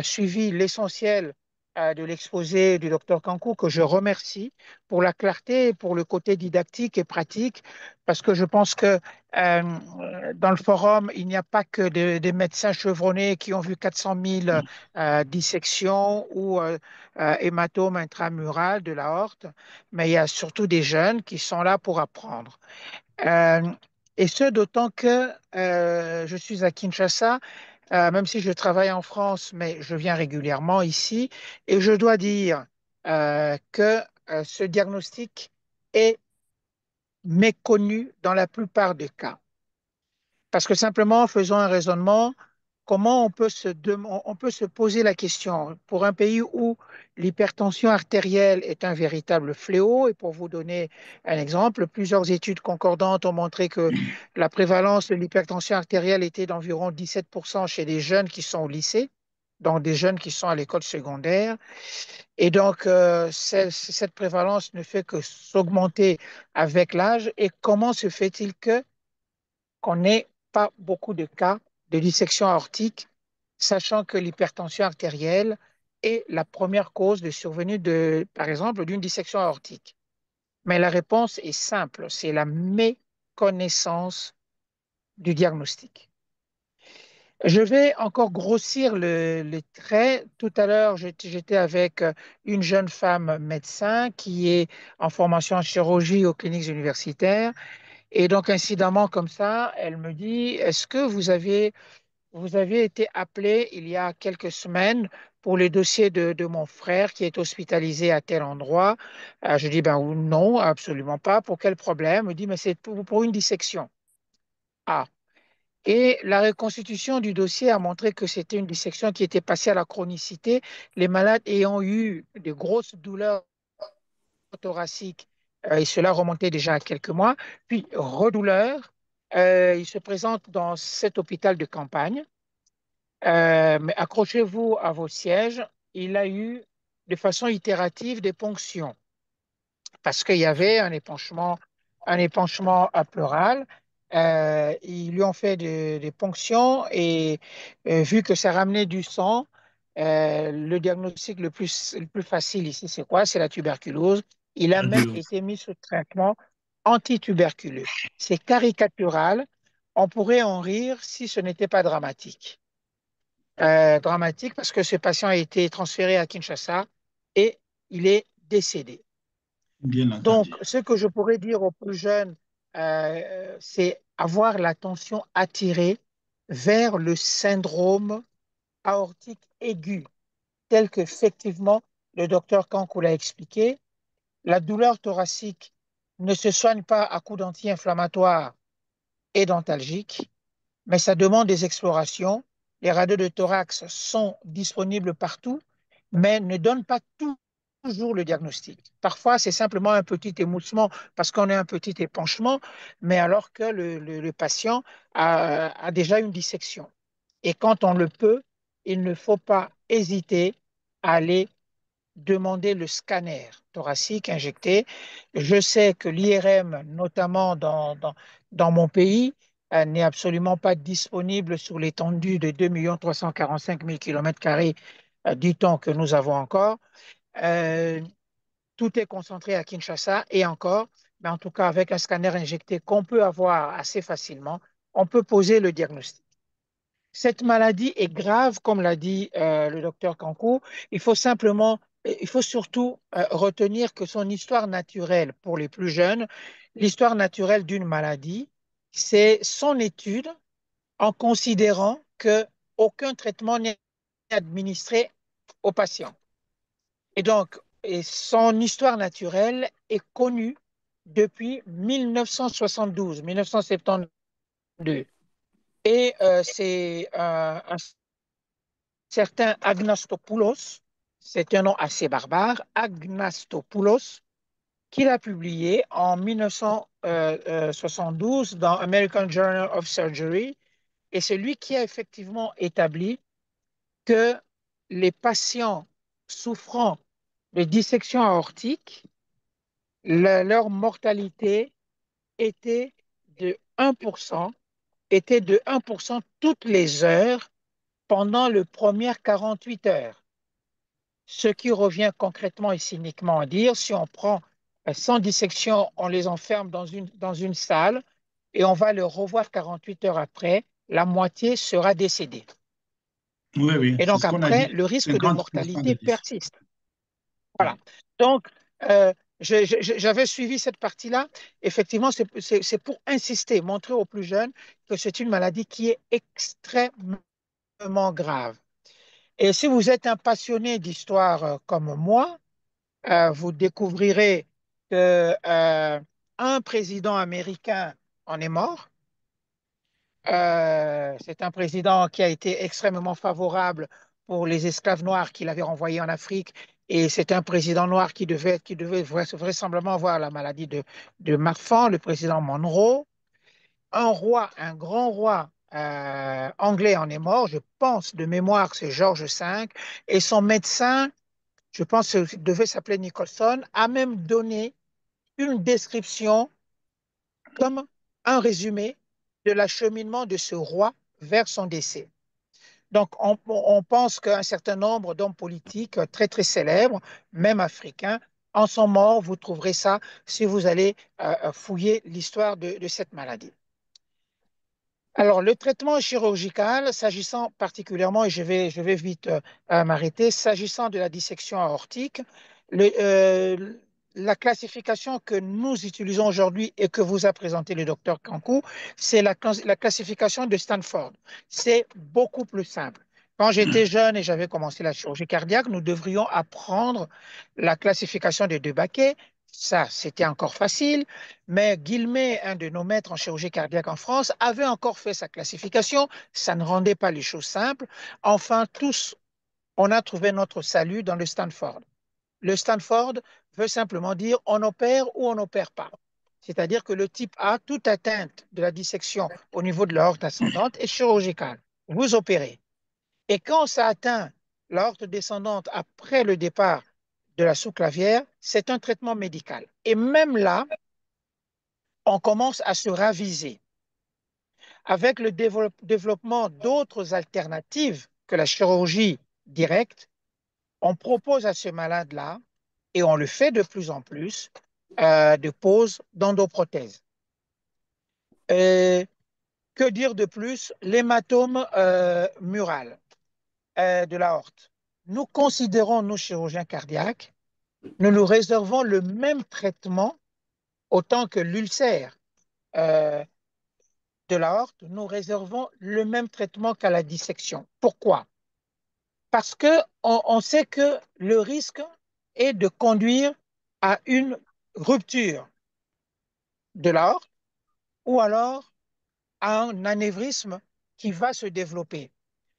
suivi l'essentiel de l'exposé du docteur Kankou, que je remercie pour la clarté et pour le côté didactique et pratique, parce que je pense que dans le forum, il n'y a pas que des médecins chevronnés qui ont vu 400 000 dissections ou hématomes intramurales de l'aorte, mais il y a surtout des jeunes qui sont là pour apprendre. Euh, et ce, d'autant que je suis à Kinshasa, même si je travaille en France, mais je viens régulièrement ici, et je dois dire que ce diagnostic est méconnu dans la plupart des cas. Parce que simplement, faisons un raisonnement, comment on peut se poser la question pour un pays où l'hypertension artérielle est un véritable fléau, et pour vous donner un exemple, plusieurs études concordantes ont montré que la prévalence de l'hypertension artérielle était d'environ 17% chez des jeunes qui sont au lycée, donc des jeunes qui sont à l'école secondaire. Et donc, cette prévalence ne fait que s'augmenter avec l'âge. Et comment se fait-il que qu'on n'ait pas beaucoup de cas de dissection aortique, sachant que l'hypertension artérielle est la première cause de survenue par exemple, d'une dissection aortique. Mais la réponse est simple, c'est la méconnaissance du diagnostic. Je vais encore grossir les traits. Tout à l'heure, j'étais avec une jeune femme médecin qui est en formation en chirurgie aux cliniques universitaires. Et donc, incidemment, comme ça, elle me dit, est-ce que vous avez été appelé il y a quelques semaines pour le dossier de mon frère qui est hospitalisé à tel endroit? Je dis, ben non, absolument pas. Pour quel problème? Elle me dit, mais c'est pour une dissection. Ah. Et la reconstitution du dossier a montré que c'était une dissection qui était passée à la chronicité, les malades ayant eu de grosses douleurs thoraciques, et cela remontait déjà à quelques mois, puis redouleurs. Il se présente dans cet hôpital de campagne. Mais accrochez-vous à vos sièges. Il a eu de façon itérative des ponctions parce qu'il y avait un épanchement à pleural. Ils lui ont fait des ponctions et vu que ça ramenait du sang, Le diagnostic le plus facile ici, c'est quoi? C'est la tuberculose. Il a même été mis sous traitement antituberculeux. C'est caricatural. On pourrait en rire si ce n'était pas dramatique. Dramatique parce que ce patient a été transféré à Kinshasa et il est décédé. Bien Donc, entendu. ce que je pourrais dire aux plus jeunes, c'est avoir l'attention attirée vers le syndrome aortique aigu, tel qu'effectivement le docteur Kankou l'a expliqué. La douleur thoracique ne se soigne pas à coups d'anti-inflammatoires et d'antalgiques, mais ça demande des explorations. Les radios de thorax sont disponibles partout, mais ne donnent pas toujours le diagnostic. Parfois, c'est simplement un petit émoussement parce qu'on a un petit épanchement, mais alors que le patient a déjà une dissection. Et quand on le peut, il ne faut pas hésiter à aller demander le scanner thoracique injecté. Je sais que l'IRM, notamment dans mon pays, n'est absolument pas disponible sur l'étendue de 2 345 000 km² du temps que nous avons encore. Euh, Tout est concentré à Kinshasa et encore, mais en tout cas avec un scanner injecté qu'on peut avoir assez facilement, on peut poser le diagnostic. Cette maladie est grave, comme l'a dit le docteur Kankou. Il faut surtout retenir que son histoire naturelle pour les plus jeunes, l'histoire naturelle d'une maladie, c'est son étude en considérant que aucun traitement n'est administré au patient. Et donc, son histoire naturelle est connue depuis 1972, 1972. Et c'est un certain Agnastopoulos, c'est un nom assez barbare, Agnastopoulos, qu'il a publié en 1972 dans American Journal of Surgery. Et c'est lui qui a effectivement établi que les patients souffrant de dissection aortique, leur mortalité était de 1%, était de 1% toutes les heures pendant les premières 48 heures. Ce qui revient concrètement et cyniquement à dire, si on prend 100 dissections, on les enferme dans une salle et on va le revoir 48 heures après, la moitié sera décédée. Oui, oui, Et c'est donc ce qu'on a après, dit, le risque de 50% de mortalité décès. persiste. Voilà. Oui. Donc, j'avais suivi cette partie-là. Effectivement, c'est pour insister, montrer aux plus jeunes que c'est une maladie qui est extrêmement grave. Et si vous êtes un passionné d'histoire comme moi, vous découvrirez que un président américain en est mort. C'est un président qui a été extrêmement favorable pour les esclaves noirs qu'il avait renvoyés en Afrique. Et c'est un président noir qui devait vraisemblablement avoir la maladie de Marfan, le président Monroe. Un roi, un grand roi anglais en est mort. Je pense de mémoire, c'est George V. Et son médecin, je pense qu'il devait s'appeler Nicholson, a même donné une description comme un résumé de l'acheminement de ce roi vers son décès. Donc, on pense qu'un certain nombre d'hommes politiques très, très célèbres, même africains, en sont morts. Vous trouverez ça si vous allez fouiller l'histoire de cette maladie. Alors, le traitement chirurgical, s'agissant particulièrement, et je vais vite m'arrêter, s'agissant de la dissection aortique, le, euh, la classification que nous utilisons aujourd'hui et que vous a présenté le docteur Kankou, c'est la classification de Stanford. C'est beaucoup plus simple. Quand j'étais jeune et j'avais commencé la chirurgie cardiaque, nous devrions apprendre la classification des deux baquets. Ça, c'était encore facile. Mais Guillemets, un de nos maîtres en chirurgie cardiaque en France, avait encore fait sa classification. Ça ne rendait pas les choses simples. Enfin, tous, on a trouvé notre salut dans le Stanford. Le Stanford veut simplement dire on opère ou on n'opère pas. C'est-à-dire que le type A, toute atteinte de la dissection au niveau de l'aorte ascendante est chirurgicale. Vous opérez. Et quand ça atteint l'aorte descendante après le départ de la sous-clavière, c'est un traitement médical. Et même là, on commence à se raviser. Avec le développement d'autres alternatives que la chirurgie directe, on propose à ce malade-là, et on le fait de plus en plus, de pose d'endoprothèse. Que dire de plus? L'hématome mural de l'aorte. Nous considérons, nous chirurgiens cardiaques, nous réservons le même traitement autant que l'ulcère de l'aorte, nous réservons le même traitement qu'à la dissection. Pourquoi? Parce qu'on sait que le risque est de conduire à une rupture de l'aorte ou alors à un anévrisme qui va se développer.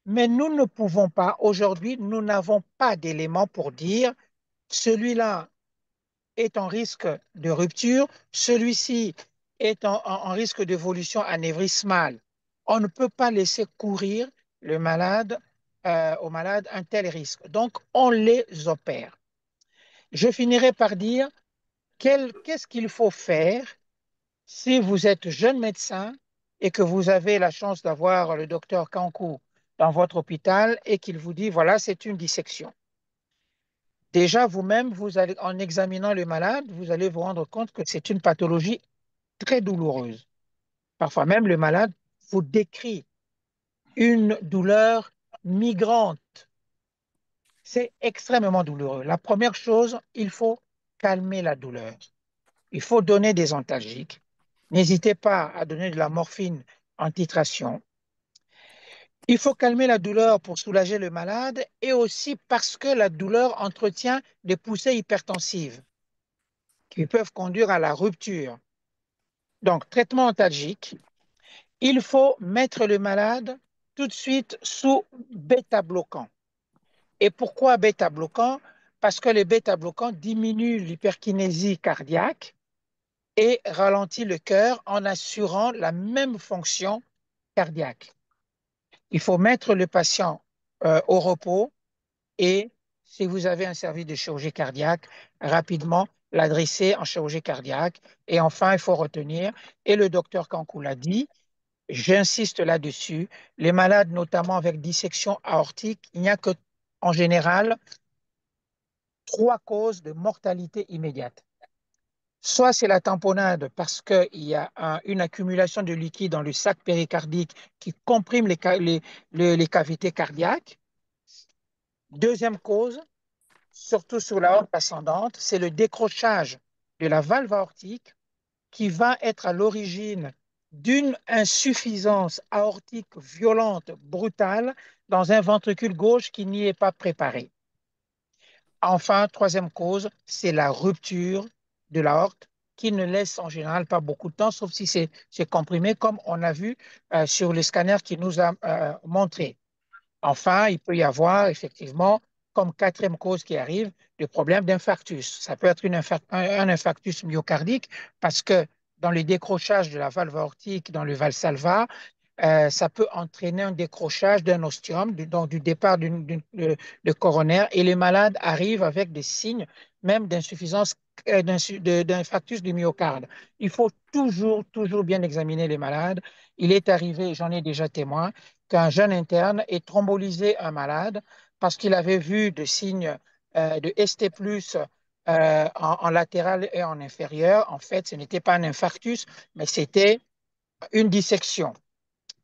Mais nous ne pouvons pas, aujourd'hui, nous n'avons pas d'éléments pour dire celui-là est en risque de rupture, celui-ci est en risque d'évolution anévrismale. On ne peut pas laisser courir le malade, au malade un tel risque. Donc, on les opère. Je finirai par dire qu'est-ce qu'il faut faire si vous êtes jeune médecin et que vous avez la chance d'avoir le docteur Kankou dans votre hôpital et qu'il vous dit, voilà, c'est une dissection. Déjà, vous-même, vous allez, en examinant le malade, vous allez vous rendre compte que c'est une pathologie très douloureuse. Parfois même, le malade vous décrit une douleur migrante. C'est extrêmement douloureux. La première chose, il faut calmer la douleur. Il faut donner des antalgiques. N'hésitez pas à donner de la morphine en titration. Il faut calmer la douleur pour soulager le malade et aussi parce que la douleur entretient des poussées hypertensives qui peuvent conduire à la rupture. Donc, traitement antalgique, il faut mettre le malade tout de suite sous bêta-bloquant. Et pourquoi bêta-bloquant? Parce que les bêta-bloquants diminuent l'hyperkinésie cardiaque et ralentissent le cœur en assurant la même fonction cardiaque. Il faut mettre le patient au repos et si vous avez un service de chirurgie cardiaque, rapidement l'adresser en chirurgie cardiaque. Et enfin, il faut retenir, et le docteur Kankou l'a dit, j'insiste là-dessus, les malades, notamment avec dissection aortique, il n'y a que, en général, 3 causes de mortalité immédiate. Soit c'est la tamponnade parce qu'il y a une accumulation de liquide dans le sac péricardique qui comprime les cavités cardiaques. Deuxième cause, surtout sur l'aorte ascendante, c'est le décrochage de la valve aortique qui va être à l'origine d'une insuffisance aortique violente, brutale, dans un ventricule gauche qui n'y est pas préparé. Enfin, troisième cause, c'est la rupture de l'aorte qui ne laisse en général pas beaucoup de temps, sauf si c'est comprimé, comme on a vu sur le scanner qui nous a montré. Enfin, il peut y avoir effectivement, comme quatrième cause qui arrive, des problèmes d'infarctus. Ça peut être un infarctus myocardique parce que dans le décrochage de la valve aortique, dans le valsalva, ça peut entraîner un décrochage d'un ostium, donc du départ de coronaire, et les malades arrivent avec des signes même d'insuffisance, d'infarctus du myocarde. Il faut toujours, toujours bien examiner les malades. Il est arrivé, j'en ai déjà témoin, qu'un jeune interne ait thrombolysé un malade parce qu'il avait vu des signes de ST+, en latéral et en inférieur. En fait, ce n'était pas un infarctus, mais c'était une dissection.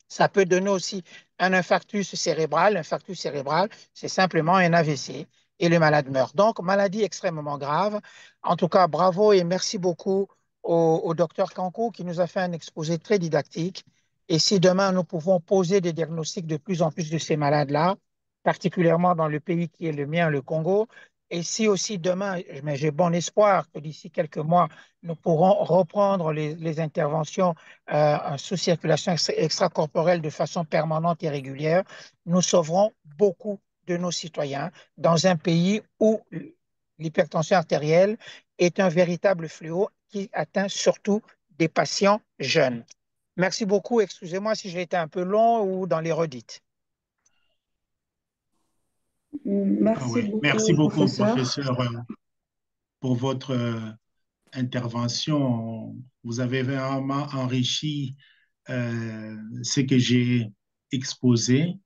Ça peut donner aussi un infarctus cérébral. L'infarctus cérébral, c'est simplement un AVC et le malade meurt. Donc, maladie extrêmement grave. En tout cas, bravo et merci beaucoup au docteur Kankou qui nous a fait un exposé très didactique. Et si demain, nous pouvons poser des diagnostics de plus en plus de ces malades-là, particulièrement dans le pays qui est le mien, le Congo, et si aussi demain, mais j'ai bon espoir que d'ici quelques mois, nous pourrons reprendre les interventions sous circulation extracorporelle de façon permanente et régulière, nous sauverons beaucoup de nos citoyens dans un pays où l'hypertension artérielle est un véritable fléau qui atteint surtout des patients jeunes. Merci beaucoup. Excusez-moi si j'ai été un peu long ou dans les redites. Merci Oui. Merci beaucoup, beaucoup, professeur. professeur, pour votre intervention. Vous avez vraiment enrichi ce que j'ai exposé.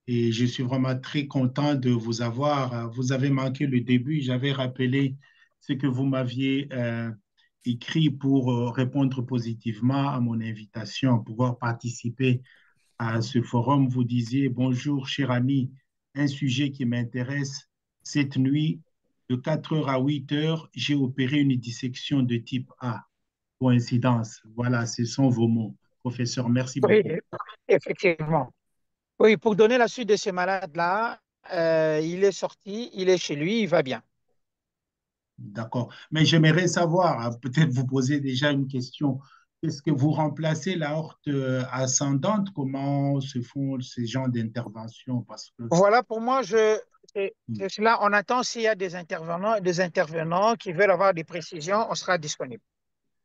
Et je suis vraiment très content de vous avoir. Vous avez manqué le début. J'avais rappelé ce que vous m'aviez écrit pour répondre positivement à mon invitation à pouvoir participer à ce forum. Vous disiez, bonjour, cher ami, un sujet qui m'intéresse. Cette nuit, de 4 heures à 8 heures, j'ai opéré une dissection de type A. Coïncidence. Voilà, ce sont vos mots. Professeur, merci Oui, beaucoup. effectivement. Oui, pour donner la suite de ce malade-là, il est sorti, il est chez lui, il va bien. D'accord. Mais j'aimerais savoir, peut-être vous poser déjà une question. Est-ce que vous remplacez l'aorte ascendante? Comment se font ces genres d'interventions? Parce que, Voilà, pour moi, c'est cela. On attend s'il y a des intervenants qui veulent avoir des précisions, on sera disponible.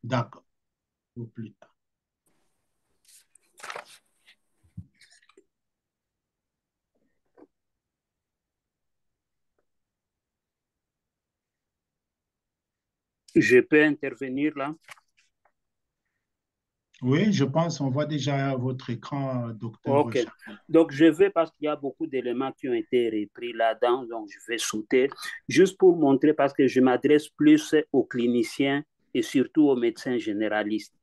d'accord, au plus tard. Je peux intervenir là? Oui, je pense, on voit déjà votre écran, docteur OK. Richard. Donc, je vais, parce qu'il y a beaucoup d'éléments qui ont été repris là-dedans, donc je vais sauter, juste pour montrer, parce que je m'adresse plus aux cliniciens et surtout aux médecins généralistes,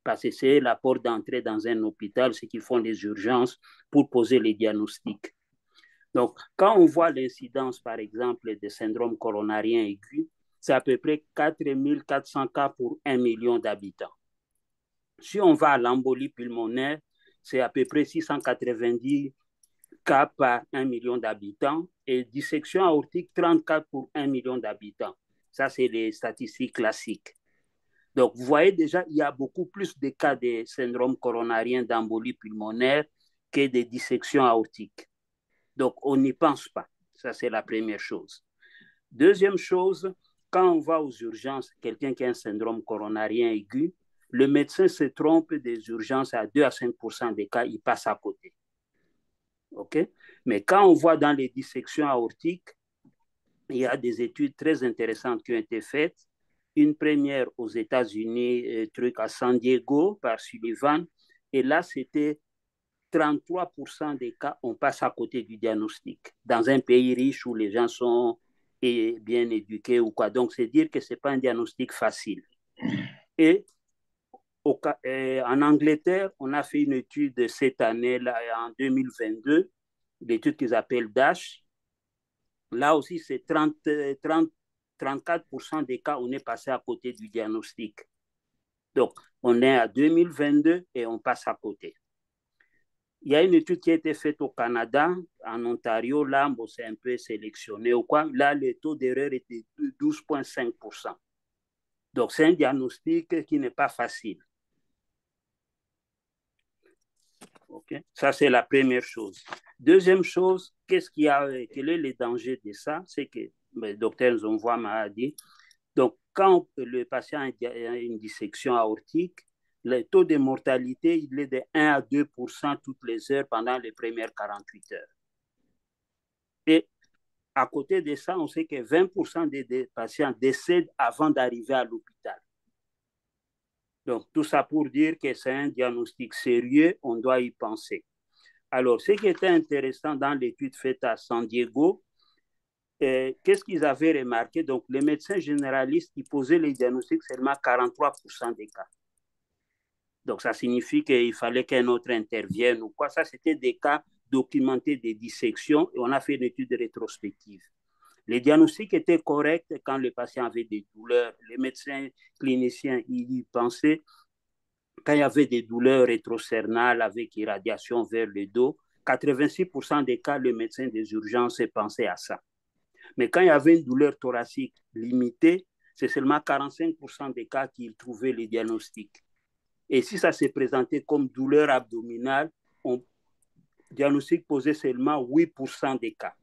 parce que c'est la porte d'entrée dans un hôpital, ceux qui font les urgences pour poser les diagnostics. Donc, quand on voit l'incidence, par exemple, de syndrome coronarien aigu, c'est à peu près 4 400 cas pour 1 million d'habitants. Si on va à l'embolie pulmonaire, c'est à peu près 690 cas par 1 million d'habitants et dissection aortique, 34 pour 1 million d'habitants. Ça, c'est les statistiques classiques. Donc, vous voyez déjà, il y a beaucoup plus de cas de syndrome coronarien d'embolie pulmonaire que de dissection aortique. Donc, on n'y pense pas. Ça, c'est la première chose. Deuxième chose, quand on va aux urgences, quelqu'un qui a un syndrome coronarien aigu, le médecin se trompe des urgences à 2 à 5% des cas, il passe à côté. OK? Mais quand on voit dans les dissections aortiques, il y a des études très intéressantes qui ont été faites. Une première aux États-Unis, truc à San Diego par Sullivan. Et là, c'était 33% des cas, on passe à côté du diagnostic. Dans un pays riche où les gens sont bien éduqués ou quoi. Donc, c'est dire que ce n'est pas un diagnostic facile. Et en Angleterre, on a fait une étude cette année, là, en 2022, l'étude qu'ils appellent DASH. Là aussi, c'est 34% des cas, on est passé à côté du diagnostic. Donc, on est à 2022 et on passe à côté. Il y a une étude qui a été faite au Canada, en Ontario, là, bon, c'est un peu sélectionné ou quoi. Là, le taux d'erreur était de 12,5%. Donc, c'est un diagnostic qui n'est pas facile. Okay. Ça, c'est la première chose. Deuxième chose, quel est le danger de ça? C'est que le docteur Nzonvoa m'a dit, donc quand le patient a une dissection aortique, le taux de mortalité, il est de 1 à 2% toutes les heures pendant les premières 48 heures. Et à côté de ça, on sait que 20% des patients décèdent avant d'arriver à l'hôpital. Donc, tout ça pour dire que c'est un diagnostic sérieux, on doit y penser. Alors, ce qui était intéressant dans l'étude faite à San Diego, qu'est-ce qu'ils avaient remarqué? Donc, les médecins généralistes, ils posaient les diagnostics seulement 43% des cas. Donc, ça signifie qu'il fallait qu'un autre intervienne ou quoi. Ça, c'était des cas documentés des dissections et on a fait une étude rétrospective. Les diagnostics étaient corrects quand le patient avait des douleurs. Les médecins cliniciens, ils pensaient quand il y avait des douleurs rétrocernales avec irradiation vers le dos, 86% des cas, le médecin des urgences pensait à ça. Mais quand il y avait une douleur thoracique limitée, c'est seulement 45% des cas qu'il trouvait les diagnostics. Et si ça s'est présenté comme douleur abdominale, on diagnostic posait seulement 8% des cas.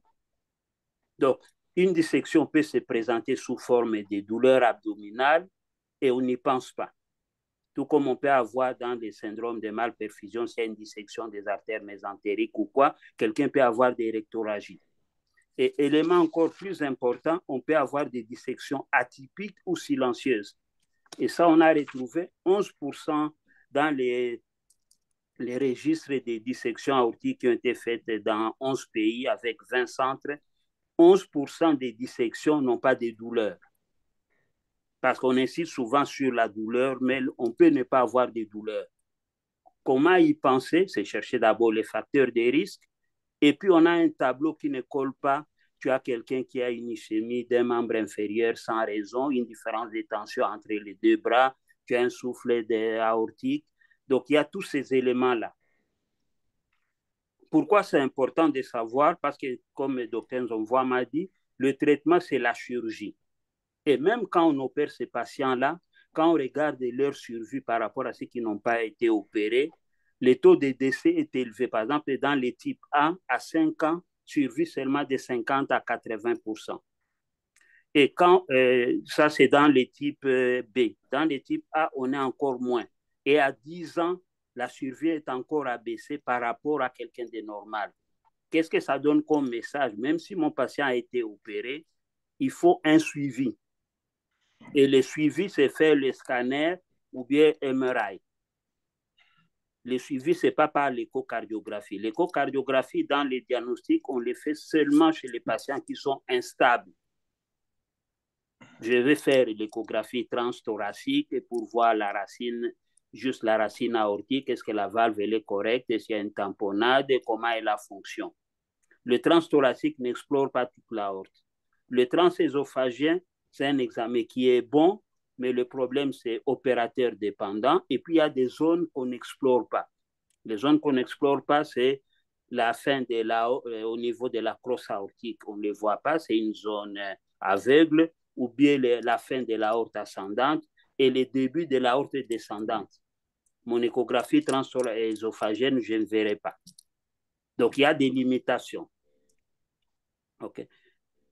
Donc, une dissection peut se présenter sous forme de douleur abdominale et on n'y pense pas. Tout comme on peut avoir dans des syndromes de malperfusion, c'est une dissection des artères mésentériques ou quoi, quelqu'un peut avoir des rectorragies. Et élément encore plus important, on peut avoir des dissections atypiques ou silencieuses. Et ça, on a retrouvé 11% dans les les registres des dissections aortiques qui ont été faites dans 11 pays avec 20 centres, 11% des dissections n'ont pas de douleur. Parce qu'on insiste souvent sur la douleur, mais on peut ne pas avoir de douleur. Comment y penser? C'est chercher d'abord les facteurs de risque. Et puis, on a un tableau qui ne colle pas. Tu as quelqu'un qui a une ischémie d'un membre inférieur sans raison, une différence de tension entre les deux bras, tu as un soufflet aortique. Donc, il y a tous ces éléments-là. Pourquoi c'est important de savoir? Parce que, comme le docteur Nzonvoa m'a dit, le traitement, c'est la chirurgie. Et même quand on opère ces patients-là, quand on regarde leur survie par rapport à ceux qui n'ont pas été opérés, le taux de décès est élevé. Par exemple, dans les types A, à 5 ans, survie seulement de 50 à 80%. Et quand ça, c'est dans les types B. Dans les types A, on est encore moins. Et à 10 ans, la survie est encore abaissée par rapport à quelqu'un de normal. Qu'est-ce que ça donne comme message? Même si mon patient a été opéré, il faut un suivi. Et le suivi, c'est faire le scanner ou bien MRI. Le suivi, ce n'est pas par l'échocardiographie. L'échocardiographie, dans les diagnostics, on les fait seulement chez les patients qui sont instables. Je vais faire l'échographie transthoracique pour voir la racine, juste la racine aortique, est-ce que la valve elle est correcte, est-ce qu'il y a une tamponnade, comment est la fonction. Le transthoracique n'explore pas toute l'aorte. Le transœsophagien, c'est un examen qui est bon, mais le problème, c'est opérateur dépendant. Et puis, il y a des zones qu'on n'explore pas. Les zones qu'on n'explore pas, c'est la fin de au niveau de la crosse aortique. On ne les voit pas, c'est une zone aveugle, ou bien la fin de l'aorte ascendante et le début de l'aorte descendante. Mon échographie transœsophagienne, je ne verrai pas. Donc, il y a des limitations. OK.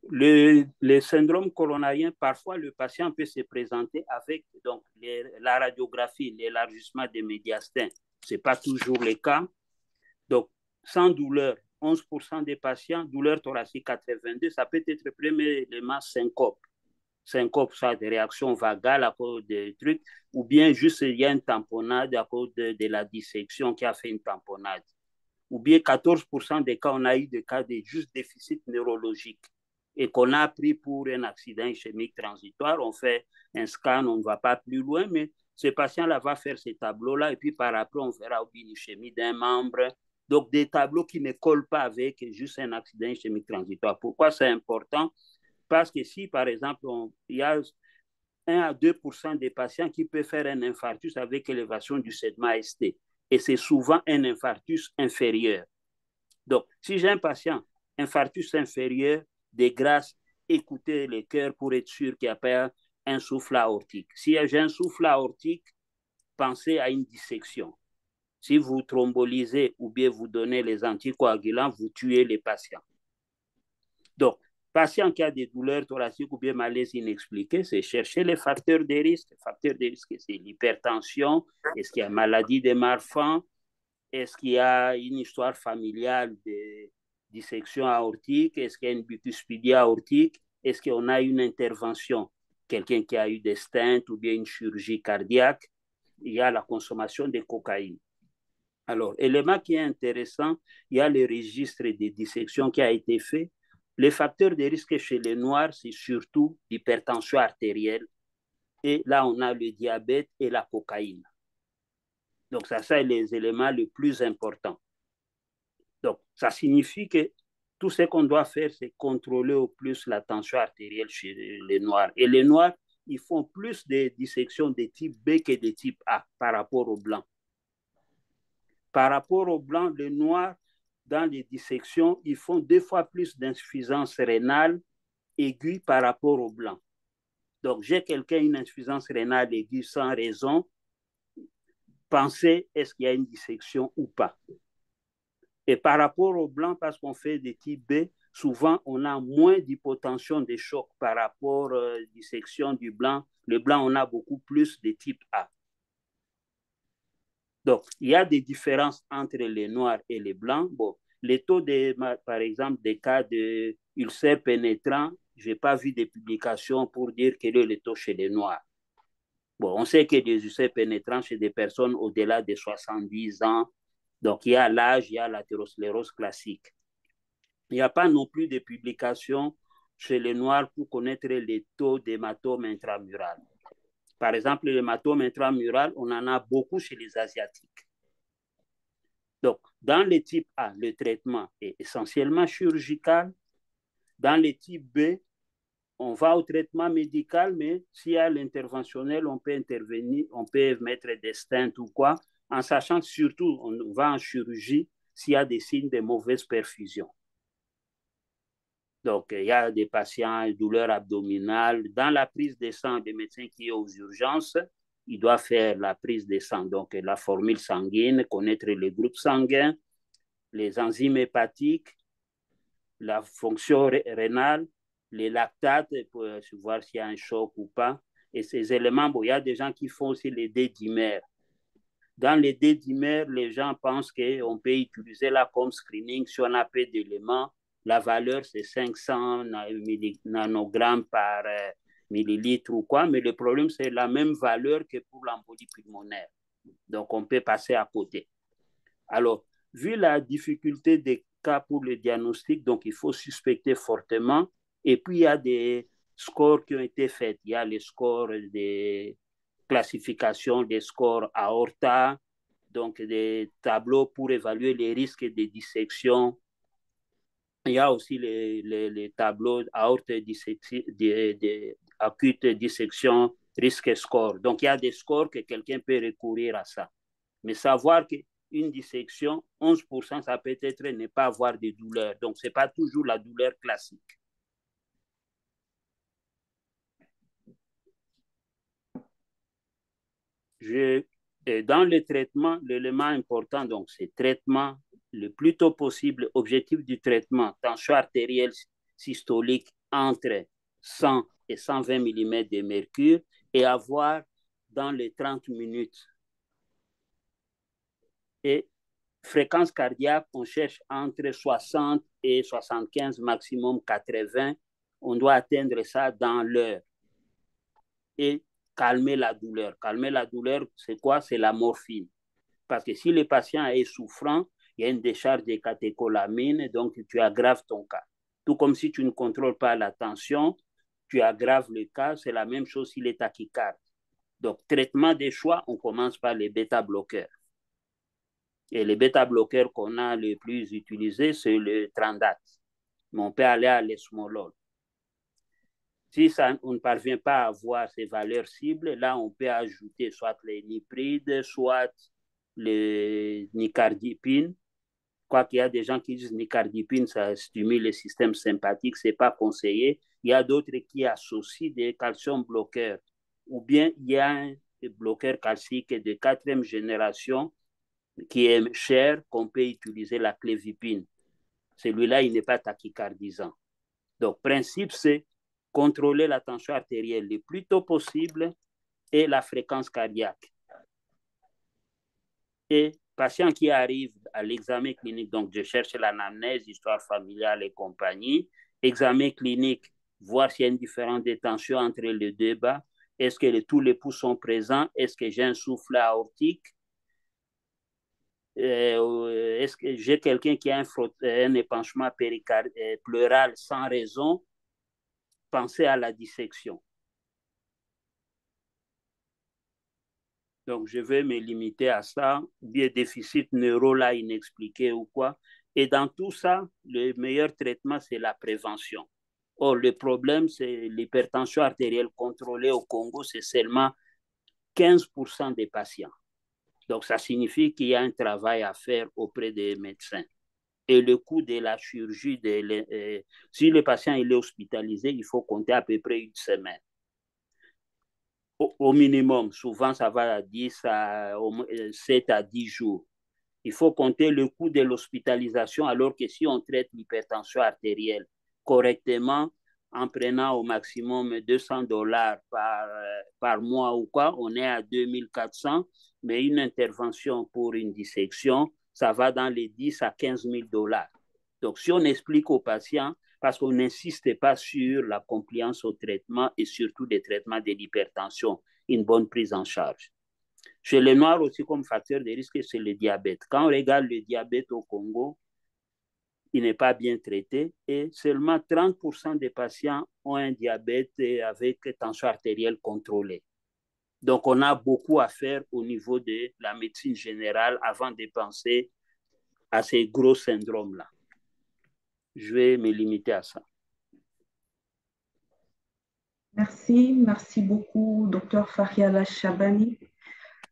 Le syndrome coronarien, parfois le patient peut se présenter avec donc, la radiographie, l'élargissement des médiastins. Ce n'est pas toujours le cas. Donc, sans douleur, 11% des patients, douleur thoracique 82, ça peut être premièrement syncope. Syncope, ça, des réactions vagales à cause des trucs, ou bien juste il y a une tamponnade à cause de la dissection qui a fait une tamponnade. Ou bien 14% des cas, on a eu des cas de juste déficit neurologique et qu'on a pris pour un accident ischémique transitoire. On fait un scan, on ne va pas plus loin, mais ce patient-là va faire ces tableaux-là et puis par après, on verra une ischémie d'un membre. Donc, des tableaux qui ne collent pas avec juste un accident ischémique transitoire. Pourquoi c'est important? Parce que si, par exemple, il y a 1 à 2% des patients qui peuvent faire un infarctus avec élévation du segment ST. Et c'est souvent un infarctus inférieur. Donc, si j'ai un patient infarctus inférieur, de grâce, écoutez le cœur pour être sûr qu'il n'y a pas un souffle aortique. Si j'ai un souffle aortique, pensez à une dissection. Si vous thrombolisez ou bien vous donnez les anticoagulants, vous tuez les patients. Donc, patient qui a des douleurs thoraciques ou bien malaise inexpliqué, c'est chercher les facteurs de risque. Les facteurs de risque, c'est l'hypertension, est-ce qu'il y a maladie de Marfan, est-ce qu'il y a une histoire familiale de dissection aortique, est-ce qu'il y a une bicuspidie aortique, est-ce qu'on a une intervention, quelqu'un qui a eu des stents ou bien une chirurgie cardiaque, il y a la consommation de cocaïne. Alors, élément qui est intéressant, il y a le registre des dissections qui a été fait. Les facteurs de risque chez les Noirs, c'est surtout l'hypertension artérielle. Et là, on a le diabète et la cocaïne. Donc, ça, c'est les éléments les plus importants. Donc, ça signifie que tout ce qu'on doit faire, c'est contrôler au plus la tension artérielle chez les Noirs. Et les Noirs, ils font plus de dissections de type B que de type A par rapport aux Blancs. Par rapport aux Blancs, les Noirs, dans les dissections, ils font 2 fois plus d'insuffisance rénale aiguë par rapport aux Blancs. Donc, j'ai quelqu'un une insuffisance rénale aiguë sans raison, pensez, est-ce qu'il y a une dissection ou pas? Et par rapport aux Blancs, parce qu'on fait des types B, souvent, on a moins d'hypotension de choc par rapport à la dissection du Blanc. Le Blanc, on a beaucoup plus de type A. Donc, il y a des différences entre les Noirs et les Blancs. Bon, les taux, par exemple, des cas d'ulcères pénétrants, je n'ai pas vu de publications pour dire quel est le taux chez les Noirs. Bon, on sait qu'il y a des ulcères pénétrants chez des personnes au-delà de 70 ans, Donc, il y a l'âge, il y a l'athérosclérose classique. Il n'y a pas non plus de publications chez les Noirs pour connaître les taux d'hématome intramural. Par exemple, l'hématome intramural, on en a beaucoup chez les Asiatiques. Donc, dans le type A, le traitement est essentiellement chirurgical. Dans le type B, on va au traitement médical, mais s'il y a l'interventionnel, on peut intervenir, on peut mettre des stents ou quoi, en sachant que surtout, on va en chirurgie s'il y a des signes de mauvaise perfusion. Donc, il y a des patients, douleurs abdominales. Dans la prise de sang, des médecins qui est aux urgences, il doit faire la prise de sang. Donc, la formule sanguine, connaître les groupes sanguins, les enzymes hépatiques, la fonction rénale, les lactates pour voir s'il y a un choc ou pas. Et ces éléments, bon, il y a des gens qui font aussi les D-dimères. Dans les D-dimères, les gens pensent qu'on peut utiliser là comme screening si on a peu d'éléments. La valeur, c'est 500 nanogrammes par millilitre ou quoi, mais le problème, c'est la même valeur que pour l'embolie pulmonaire. Donc, on peut passer à côté. Alors, vu la difficulté des cas pour le diagnostic, donc il faut suspecter fortement. Et puis, il y a des scores qui ont été faits. Il y a les scores des classifications, des scores aorta, donc des tableaux pour évaluer les risques de dissection. Il y a aussi les tableaux aorte acute dissection, risque score. Donc, il y a des scores que quelqu'un peut recourir à ça. Mais savoir qu'une dissection, 11%, ça peut être ne pas avoir de douleur. Donc, ce n'est pas toujours la douleur classique. Dans le traitement, l'élément important, donc, c'est traitement le plus tôt possible. Objectif du traitement, tension artérielle systolique entre 100 et 120 mm de mercure et avoir dans les 30 minutes. Et fréquence cardiaque, on cherche entre 60 et 75, maximum 80. On doit atteindre ça dans l'heure. Et calmer la douleur. Calmer la douleur, c'est quoi? C'est la morphine. Parce que si le patient est souffrant, il y a une décharge de catécholamine, donc tu aggraves ton cas. Tout comme si tu ne contrôles pas la tension, tu aggraves le cas. C'est la même chose s'il est tachycarde. Donc, traitement des choix, on commence par les bêta-bloqueurs. Et les bêta-bloqueurs qu'on a le plus utilisés, c'est le Trendat. Mais on peut aller à l'esmolol. Si ça, on ne parvient pas à avoir ces valeurs cibles, là, on peut ajouter soit les niprides, soit les nicardipines. Quoiqu'il y a des gens qui disent nicardipine, ça stimule le système sympathique, ce n'est pas conseillé. Il y a d'autres qui associent des calcium bloqueurs. Ou bien il y a un bloqueur calcique de 4e génération qui est cher, qu'on peut utiliser la clévipine. Celui-là, il n'est pas tachycardisant. Donc, principe, c'est contrôler la tension artérielle le plus tôt possible et la fréquence cardiaque. Et patient qui arrive à l'examen clinique, donc je cherche l'anamnèse, histoire familiale et compagnie, examen clinique, voir s'il y a une différence de tension entre les deux bas, est-ce que tous les pouls sont présents, est-ce que j'ai un souffle aortique, est-ce que j'ai quelqu'un qui a un épanchement pleural sans raison, pensez à la dissection. Donc, je vais me limiter à ça, bien déficit neuro là inexpliqué ou quoi. Et dans tout ça, le meilleur traitement, c'est la prévention. Or, le problème, c'est l'hypertension artérielle contrôlée au Congo, c'est seulement 15% des patients. Donc, ça signifie qu'il y a un travail à faire auprès des médecins. Et le coût de la chirurgie, si le patient il est hospitalisé, il faut compter à peu près une semaine. Au minimum, souvent ça va à 7 à 10 jours. Il faut compter le coût de l'hospitalisation, alors que si on traite l'hypertension artérielle correctement, en prenant au maximum $200 par mois ou quoi, on est à 2400, mais une intervention pour une dissection, ça va dans les 10 à 15 000 $. Donc, si on explique aux patients, parce qu'on n'insiste pas sur la compliance au traitement et surtout des traitements de l'hypertension, une bonne prise en charge. Chez les Noirs aussi, comme facteur de risque, c'est le diabète. Quand on regarde le diabète au Congo, il n'est pas bien traité et seulement 30% des patients ont un diabète avec tension artérielle contrôlée. Donc, on a beaucoup à faire au niveau de la médecine générale avant de penser à ces gros syndromes-là. Je vais me limiter à ça. Merci beaucoup, docteur Fariala Chabani.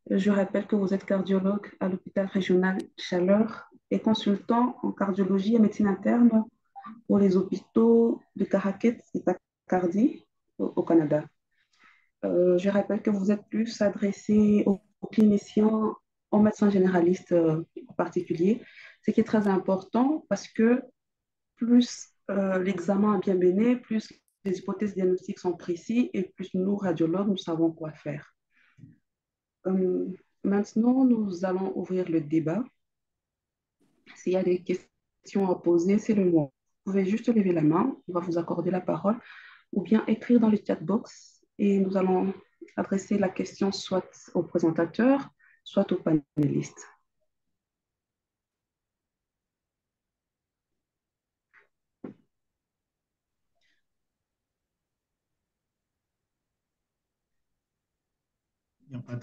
Je rappelle que vous êtes cardiologue à l'hôpital régional Chaleur et consultant en cardiologie et médecine interne pour les hôpitaux de Caraquet et Tacardy au Canada. Je rappelle que vous êtes plus adressé aux cliniciens, aux médecins généralistes en particulier, ce qui est très important parce que plus l'examen est bien mené, plus les hypothèses diagnostiques sont précises et plus nous, radiologues, nous savons quoi faire. Maintenant, nous allons ouvrir le débat. S'il y a des questions à poser, c'est le moment. Vous pouvez juste lever la main, on va vous accorder la parole, ou bien écrire dans le chat box et nous allons adresser la question soit au présentateur, soit au panéliste.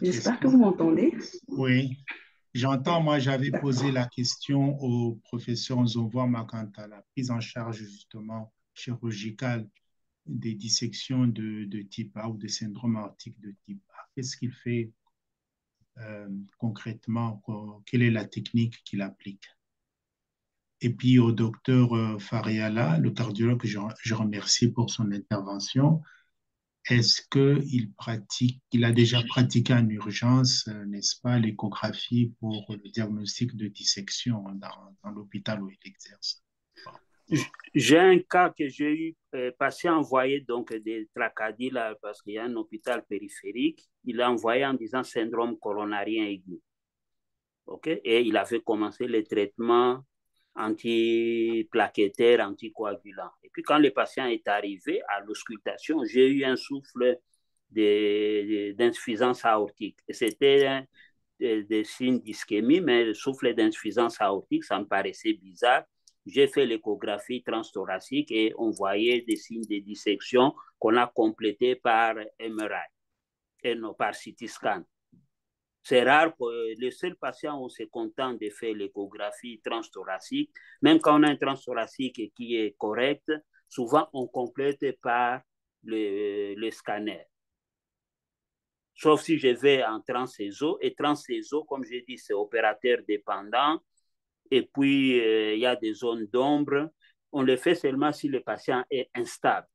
J'espère que vous m'entendez. Oui, j'entends. Moi, j'avais posé la question au professeur Nzonvoama quant à la prise en charge justement chirurgicale des dissections de type A ou des syndromes aortiques de type A. Qu'est-ce qu'il fait concrètement? Quelle est la technique qu'il applique? Et puis au docteur Fariala, le cardiologue, je remercie pour son intervention. Est-ce qu'il a déjà pratiqué en urgence, n'est-ce pas, l'échographie pour le diagnostic de dissection dans l'hôpital où il exerce? J'ai un cas que j'ai eu, patient envoyé donc des tracadie là, parce qu'il y a un hôpital périphérique. Il a envoyé en disant syndrome coronarien aigu. Okay? Et il avait commencé les traitements antiplaquettaires, anticoagulants. Et puis quand le patient est arrivé à l'auscultation, j'ai eu un souffle d'insuffisance aortique. C'était des signes d'ischémie, mais le souffle d'insuffisance aortique, ça me paraissait bizarre. J'ai fait l'échographie transthoracique et on voyait des signes de dissection qu'on a complétés par MRI et non par CT scan. C'est rare que les seuls patients où on se contente de faire l'échographie transthoracique, même quand on a un transthoracique qui est correct, souvent on complète par le scanner. Sauf si je vais en transcéso, et transcéso, comme j'ai dit, c'est opérateur dépendant, et puis il y a des zones d'ombre. On le fait seulement si le patient est instable.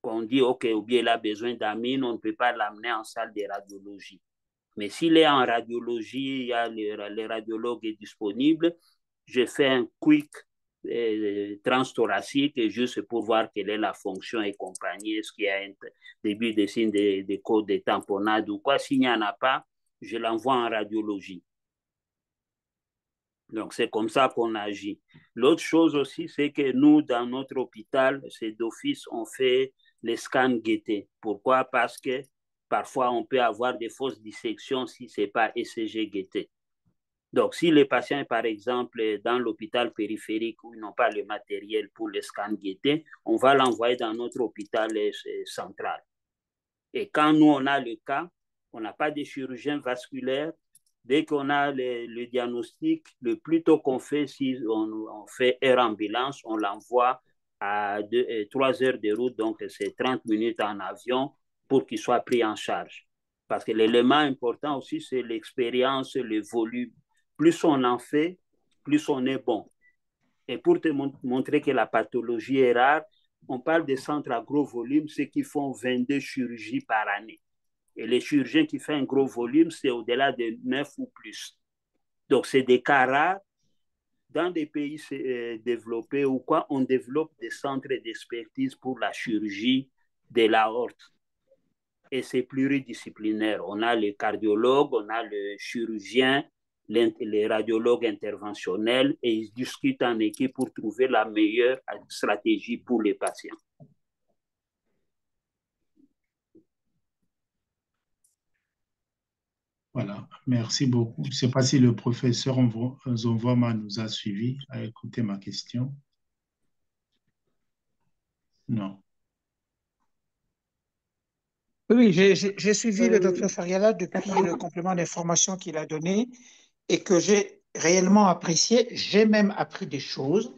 On dit, OK, ou bien il a besoin d'amine, on ne peut pas l'amener en salle de radiologie. Mais s'il est en radiologie, il y a le radiologue est disponible, je fais un quick transthoracique juste pour voir quelle est la fonction et compagnie, est-ce qu'il y a un début de signe de code de tamponnade ou quoi. S'il n'y en a pas, je l'envoie en radiologie. Donc, c'est comme ça qu'on agit. L'autre chose aussi, c'est que nous, dans notre hôpital, c'est d'office, on fait les scans guettés. Pourquoi? Parce que parfois, on peut avoir des fausses dissections si ce n'est pas ECG guetté. Donc, si le patient est, par exemple, dans l'hôpital périphérique où ils n'ont pas le matériel pour le scan guetté, on va l'envoyer dans notre hôpital central. Et quand nous, on a le cas, on n'a pas de chirurgien vasculaire, dès qu'on a le diagnostic, le plus tôt qu'on fait, si on fait air ambulance, on l'envoie à 3 heures de route, donc c'est 30 minutes en avion pour qu'il soit pris en charge. Parce que l'élément important aussi, c'est l'expérience, le volume. Plus on en fait, plus on est bon. Et pour te montrer que la pathologie est rare, on parle des centres à gros volume, ceux qui font 22 chirurgies par année. Et les chirurgiens qui font un gros volume, c'est au-delà de 9 ou plus. Donc, c'est des cas rares. Dans des pays développés ou quoi, on développe des centres d'expertise pour la chirurgie de l'aorte. Et c'est pluridisciplinaire. On a les cardiologues, on a le chirurgien, les radiologues interventionnels, et ils discutent en équipe pour trouver la meilleure stratégie pour les patients. Voilà, merci beaucoup. Je ne sais pas si le professeur Zonvama nous a suivis, a écouté ma question. Non. Oui, j'ai suivi le docteur Fariala depuis le complément d'information qu'il a donné et que j'ai réellement apprécié. J'ai même appris des choses,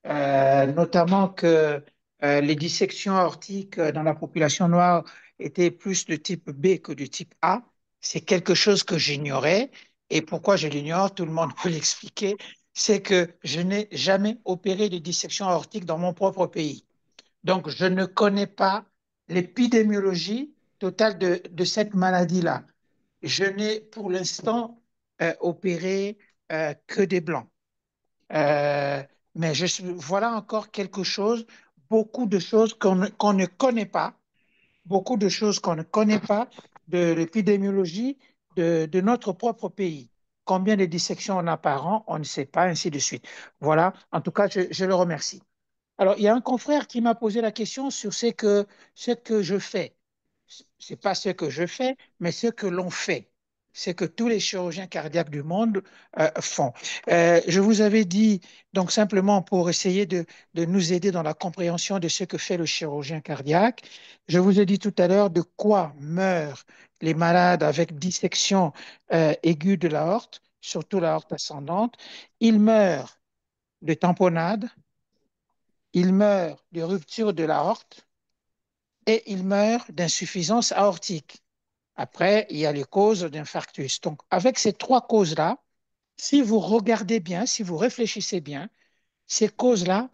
notamment que les dissections aortiques dans la population noire étaient plus de type B que de type A. C'est quelque chose que j'ignorais. Et pourquoi je l'ignore, tout le monde peut l'expliquer, c'est que je n'ai jamais opéré de dissection aortique dans mon propre pays. Donc, je ne connais pas l'épidémiologie totale de cette maladie-là. Je n'ai pour l'instant opéré que des blancs. Euh, mais voilà encore quelque chose, beaucoup de choses qu'on ne connaît pas, beaucoup de choses qu'on ne connaît pas de l'épidémiologie de notre propre pays. Combien de dissections on a par an, on ne sait pas, ainsi de suite. Voilà, en tout cas, je le remercie. Alors, il y a un confrère qui m'a posé la question sur ce que je fais. Ce n'est pas ce que je fais, mais ce que l'on fait. C'est que tous les chirurgiens cardiaques du monde font. Je vous avais dit, donc simplement pour essayer de nous aider dans la compréhension de ce que fait le chirurgien cardiaque, je vous ai dit tout à l'heure de quoi meurent les malades avec dissection aiguë de l'aorte, surtout l'aorte ascendante. Ils meurent de tamponnade, il meurt de rupture de l'aorte et il meurt d'insuffisance aortique. Après, il y a les causes d'infarctus. Donc, avec ces trois causes-là, si vous regardez bien, si vous réfléchissez bien, ces causes-là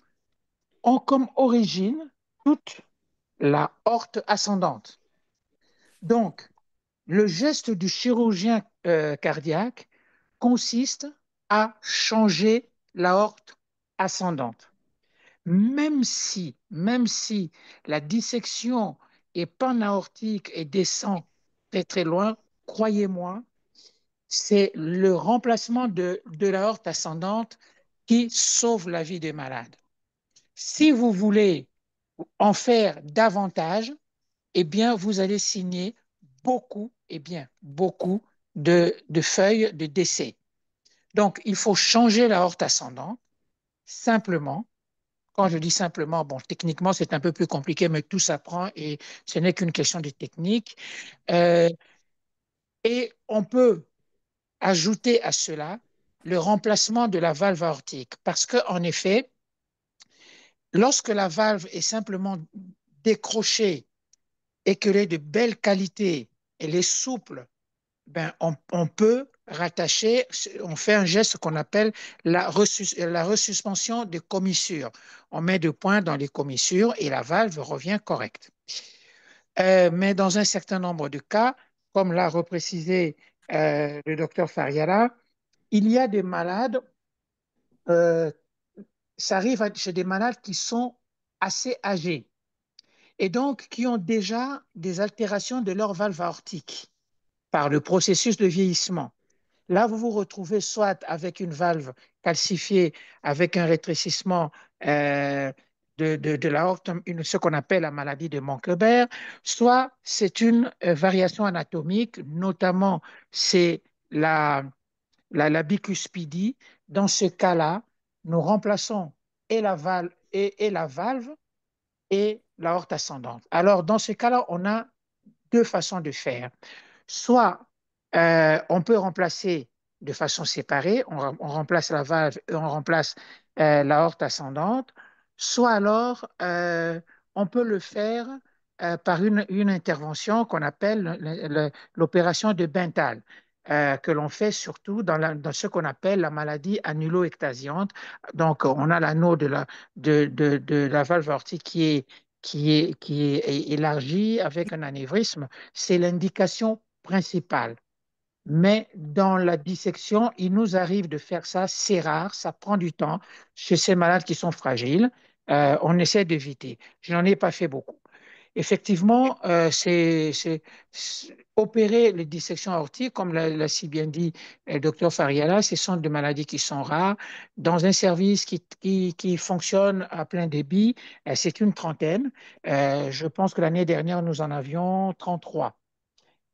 ont comme origine toute la aorte ascendante. Donc, le geste du chirurgien cardiaque consiste à changer l'aorte ascendante. Même si la dissection est panaortique et descend très très loin, croyez-moi, c'est le remplacement de l'aorte ascendante qui sauve la vie des malades. Si vous voulez en faire davantage, eh bien, vous allez signer beaucoup, eh bien, beaucoup de feuilles de décès. Donc, il faut changer l'aorte ascendante, simplement. Quand je dis simplement, bon, techniquement, c'est un peu plus compliqué, mais tout s'apprend et ce n'est qu'une question de technique. Euh, et on peut ajouter à cela le remplacement de la valve aortique. Parce qu'en effet, lorsque la valve est simplement décrochée et qu'elle est de belle qualité, elle est souple, ben, on peut rattacher, on fait un geste qu'on appelle la resuspension des commissures. On met deux points dans les commissures et la valve revient correcte. Mais dans un certain nombre de cas, comme l'a reprécisé le docteur Fariala, il y a des malades, euh, ça arrive chez des malades qui sont assez âgés et donc qui ont déjà des altérations de leur valve aortique par le processus de vieillissement. Là, vous vous retrouvez soit avec une valve calcifiée, avec un rétrécissement de l'aorte, ce qu'on appelle la maladie de Monquebert, soit c'est une variation anatomique, notamment c'est la bicuspidie. Dans ce cas-là, nous remplaçons et la valve et l'aorte ascendante. Alors, dans ce cas-là, on a deux façons de faire. Soit on peut remplacer de façon séparée, on remplace la valve et on remplace l'aorte ascendante, soit alors on peut le faire par une intervention qu'on appelle l'opération de Bentall, que l'on fait surtout dans ce qu'on appelle la maladie annulo-ectasiante. Donc, on a l'anneau de la valve aortique qui est élargi avec un anévrisme. C'est l'indication principale. Mais dans la dissection, il nous arrive de faire ça, c'est rare, ça prend du temps chez ces malades qui sont fragiles. On essaie d'éviter. Je n'en ai pas fait beaucoup. Effectivement, opérer les dissections aortiques, comme l'a si bien dit le docteur Fariala, ce sont des maladies qui sont rares. Dans un service qui fonctionne à plein débit, c'est une trentaine. Je pense que l'année dernière, nous en avions 33.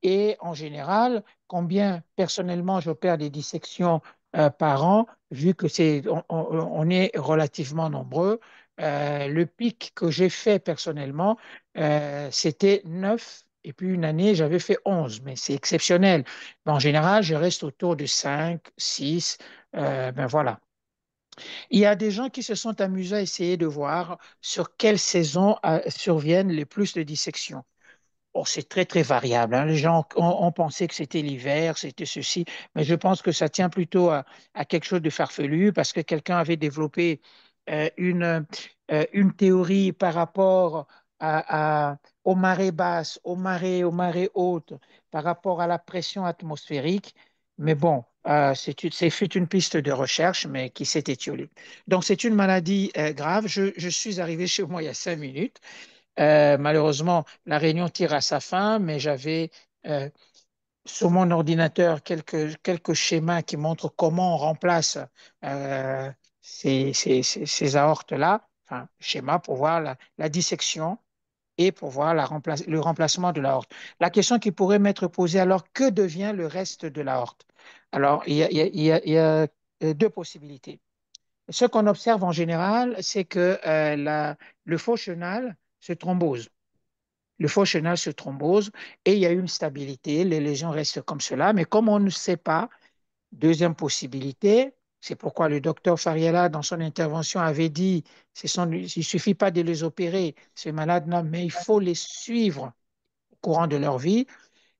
Et en général, combien personnellement j'opère des dissections par an, vu que on est relativement nombreux. Le pic que j'ai fait personnellement, c'était 9. Et puis une année, j'avais fait 11, mais c'est exceptionnel. Mais en général, je reste autour de 5, 6. Ben voilà. Il y a des gens qui se sont amusés à essayer de voir sur quelle saison surviennent les plus de dissections. Oh, c'est très, très variable, hein. Les gens ont pensé que c'était l'hiver, c'était ceci, mais je pense que ça tient plutôt à quelque chose de farfelu parce que quelqu'un avait développé une théorie par rapport aux marées basses, aux marées hautes, par rapport à la pression atmosphérique. Mais bon, c'est fait une piste de recherche, mais qui s'est étiolée. Donc, c'est une maladie grave. Je suis arrivé chez moi il y a 5 minutes. Malheureusement, la réunion tire à sa fin, mais j'avais euh, sur mon ordinateur quelques schémas qui montrent comment on remplace euh, ces aortes-là, enfin, schéma pour voir la dissection et pour voir le remplacement de l'aorte. La question qui pourrait m'être posée alors, que devient le reste de l'aorte? Alors, il y a deux possibilités. Ce qu'on observe en général, c'est que le faux chenal se thrombose. Le faux chenal se thrombose et il y a une stabilité, les lésions restent comme cela, mais comme on ne sait pas, deuxième possibilité, c'est pourquoi le docteur Fariella, dans son intervention, avait dit il ne suffit pas de les opérer, ces malades-là, mais il faut les suivre au courant de leur vie.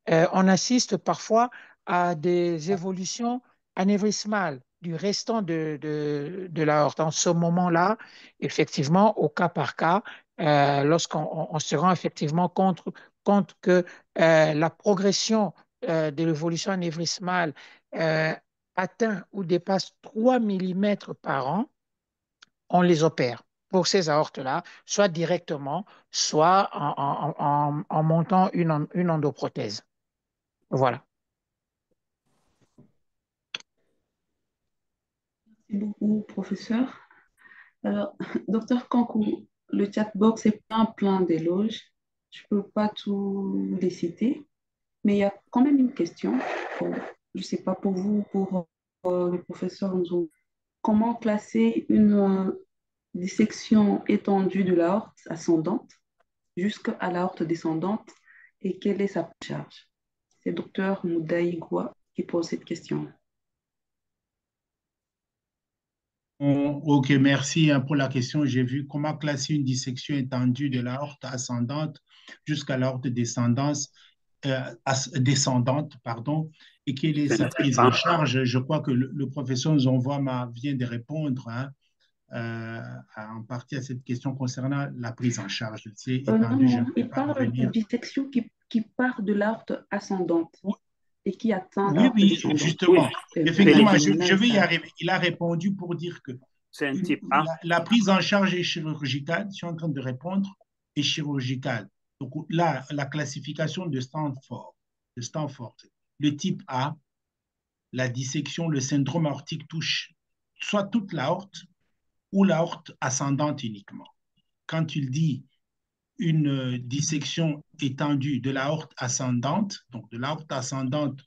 On assiste parfois à des évolutions anévrismales du restant de l'aorte. En ce moment-là, effectivement, au cas par cas, lorsqu'on se rend effectivement compte que la progression de l'évolution anévrismale euh, atteint ou dépasse 3 millimètres par an, on les opère pour ces aortes-là, soit directement, soit en montant une endoprothèse. Voilà. Merci beaucoup, professeur. Alors, docteur Kankou, le chatbox est plein d'éloges. Je ne peux pas tous les citer, mais il y a quand même une question. Bon, je ne sais pas pour vous, pour le professeur Nzou. Comment classer une dissection étendue de l'aorte ascendante jusqu'à l'aorte descendante et quelle est sa charge? C'est docteur Moudaï Goua qui pose cette question. Ok, merci pour la question. J'ai vu comment classer une dissection étendue de l'aorte ascendante jusqu'à l'aorte descendante, pardon, et quelle est C'est un sa type prise en 1. charge. Je crois que le professeur Zonvoa vient de répondre en partie à cette question concernant la prise en charge. C'est Non, étendu, je non, ne vais il pas parle de revenir. dissection qui part de l'aorte ascendante et qui atteint Oui, l'aorte oui, descendante. Oui, justement. C'est c'est le Effectivement, type, je phénoménal, vais y ça. arriver. Il a répondu pour dire que c'est un type 1. la prise en charge est chirurgicale, je suis en train de répondre, est chirurgicale. Donc là, la classification de Stanford, le type A, la dissection, le syndrome aortique touche soit toute l'aorte ou l'aorte ascendante uniquement. Quand il dit une dissection étendue de l'aorte ascendante, donc de l'aorte ascendante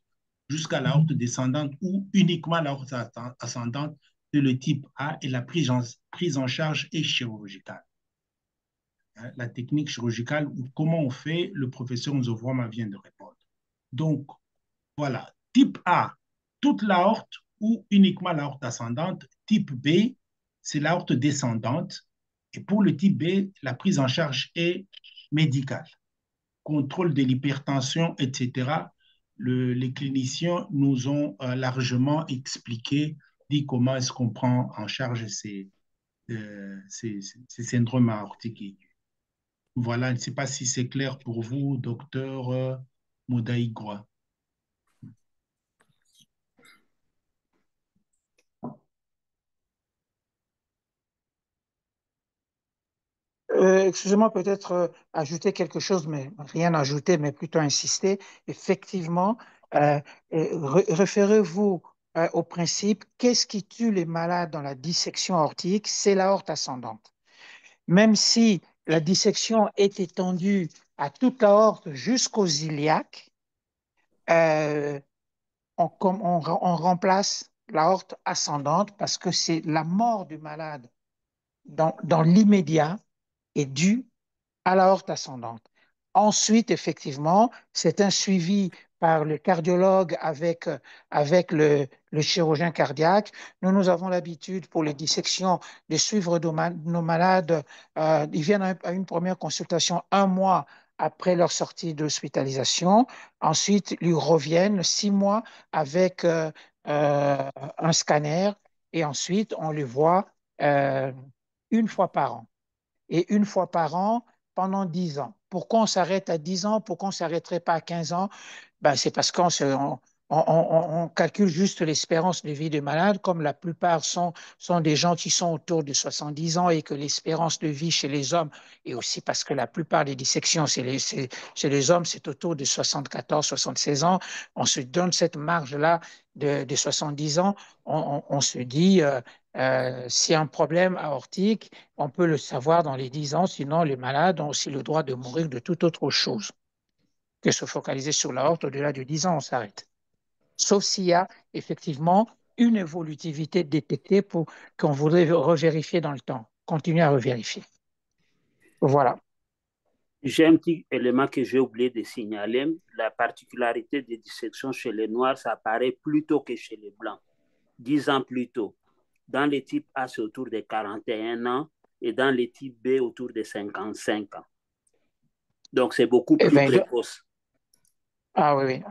jusqu'à l'aorte descendante ou uniquement l'aorte ascendante de le type A et la prise en charge est chirurgicale. La technique chirurgicale ou comment on fait, le professeur Nzovroma vient de répondre. Donc, voilà. Type A, toute l'aorte ou uniquement l'aorte ascendante. Type B, c'est l'aorte descendante. Et pour le type B, la prise en charge est médicale. Contrôle de l'hypertension, etc. Les cliniciens nous ont largement expliqué, dit comment est-ce qu'on prend en charge ces syndromes aortiques aigus. Voilà, je ne sais pas si c'est clair pour vous, docteur Modaïgua. Excusez-moi, peut-être ajouter quelque chose, mais rien ajouter, mais plutôt insister. Effectivement, euh, référez-vous au principe, qu'est-ce qui tue les malades dans la dissection aortique? C'est l'aorte ascendante. Même si la dissection est étendue à toute l'aorte jusqu'aux iliaques, euh, on remplace l'aorte ascendante parce que c'est la mort du malade dans l'immédiat est due à l'aorte ascendante. Ensuite, effectivement, c'est un suivi par le cardiologue avec le chirurgien cardiaque. Nous avons l'habitude pour les dissections de suivre nos malades. Ils viennent à une première consultation un mois après leur sortie d'hospitalisation. Ensuite, ils reviennent 6 mois avec un scanner et ensuite, on les voit euh, une fois par an et une fois par an pendant 10 ans. Pourquoi on s'arrête à 10 ans? Pourquoi on ne s'arrêterait pas à 15 ans? Ben, c'est parce on calcule juste l'espérance de vie des malades, comme la plupart sont des gens qui sont autour de 70 ans et que l'espérance de vie chez les hommes, et aussi parce que la plupart des dissections chez les hommes, c'est autour de 74, 76 ans, on se donne cette marge-là de 70 ans, on se dit, s'il y a un problème aortique, on peut le savoir dans les 10 ans, sinon les malades ont aussi le droit de mourir de toute autre chose que se focaliser sur l'aorte. Au-delà de 10 ans, on s'arrête. Sauf s'il y a effectivement une évolutivité détectée pour qu'on voudrait revérifier dans le temps, continuer à revérifier. Voilà. J'ai un petit élément que j'ai oublié de signaler. La particularité des dissections chez les Noirs, ça apparaît plus tôt que chez les Blancs, 10 ans plus tôt. Dans les types A, c'est autour de 41 ans et dans les types B, autour de 55 ans. Donc, c'est beaucoup Eh plus ben, précoce. ah oui, oui.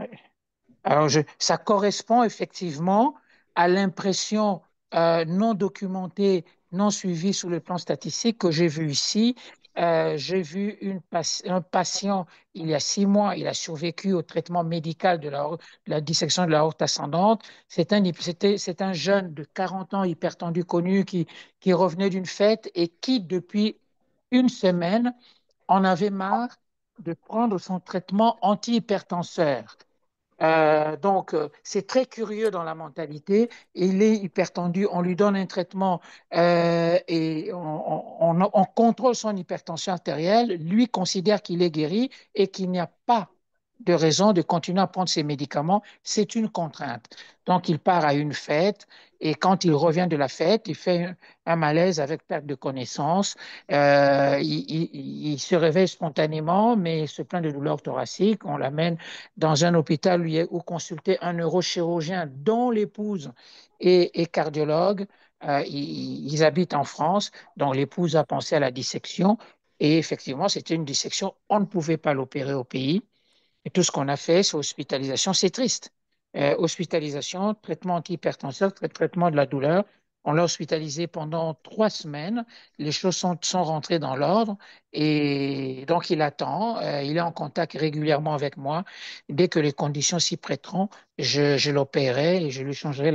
Alors, ça correspond effectivement à l'impression non documentée, non suivie sur le plan statistique que j'ai vu ici. J'ai vu un patient il y a 6 mois, il a survécu au traitement médical de la dissection de la l'aorte ascendante. C'est un jeune de 40 ans hypertendu connu qui revenait d'une fête et qui, depuis une semaine, en avait marre de prendre son traitement antihypertenseur. C'est très curieux dans la mentalité. Il est hypertendu, on lui donne un traitement et on contrôle son hypertension artérielle. Lui considère qu'il est guéri et qu'il n'y a pas de raison de continuer à prendre ses médicaments. C'est une contrainte. Donc, il part à une fête et quand il revient de la fête, il fait un malaise avec perte de connaissance. Il se réveille spontanément, mais il se plaint de douleurs thoraciques. On l'amène dans un hôpital où consulter un neurochirurgien dont l'épouse est cardiologue. Ils habitent en France, donc l'épouse a pensé à la dissection. Et effectivement, c'était une dissection. On ne pouvait pas l'opérer au pays. Et tout ce qu'on a fait, c'est hospitalisation. C'est triste. Hospitalisation, traitement antihypertenseur, traitement de la douleur. On l'a hospitalisé pendant 3 semaines. Les choses sont rentrées dans l'ordre. Et donc, il attend. Il est en contact régulièrement avec moi. Dès que les conditions s'y prêteront, je l'opérerai et je lui changerai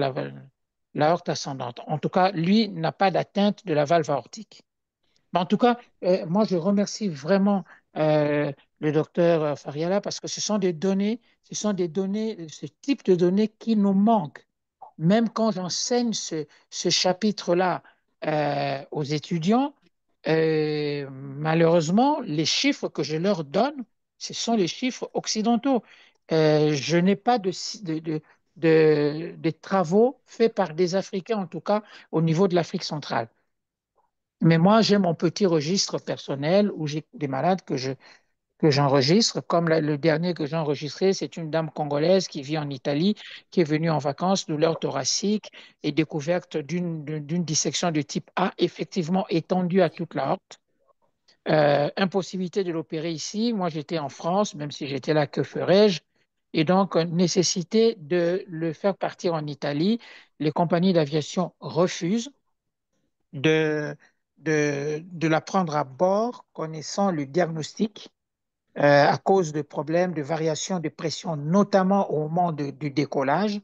l'aorte ascendante. En tout cas, lui n'a pas d'atteinte de la valve aortique. En tout cas, moi, je remercie vraiment le docteur Fariala parce que ce type de données qui nous manquent. Même quand j'enseigne ce chapitre-là aux étudiants, malheureusement, les chiffres que je leur donne, ce sont les chiffres occidentaux. Je n'ai pas de travaux faits par des Africains, en tout cas au niveau de l'Afrique centrale. Mais moi, j'ai mon petit registre personnel où j'ai des malades que j'enregistre, comme le dernier que j'ai enregistré, c'est une dame congolaise qui vit en Italie, qui est venue en vacances, douleur thoracique et découverte d'une dissection de type A, effectivement étendue à toute la horte. Impossibilité de l'opérer ici. Moi, j'étais en France, même si j'étais là, que ferais-je? Et donc, nécessité de le faire partir en Italie. Les compagnies d'aviation refusent de, de la prendre à bord, connaissant le diagnostic à cause de problèmes de variation de pression, notamment au moment du décollage.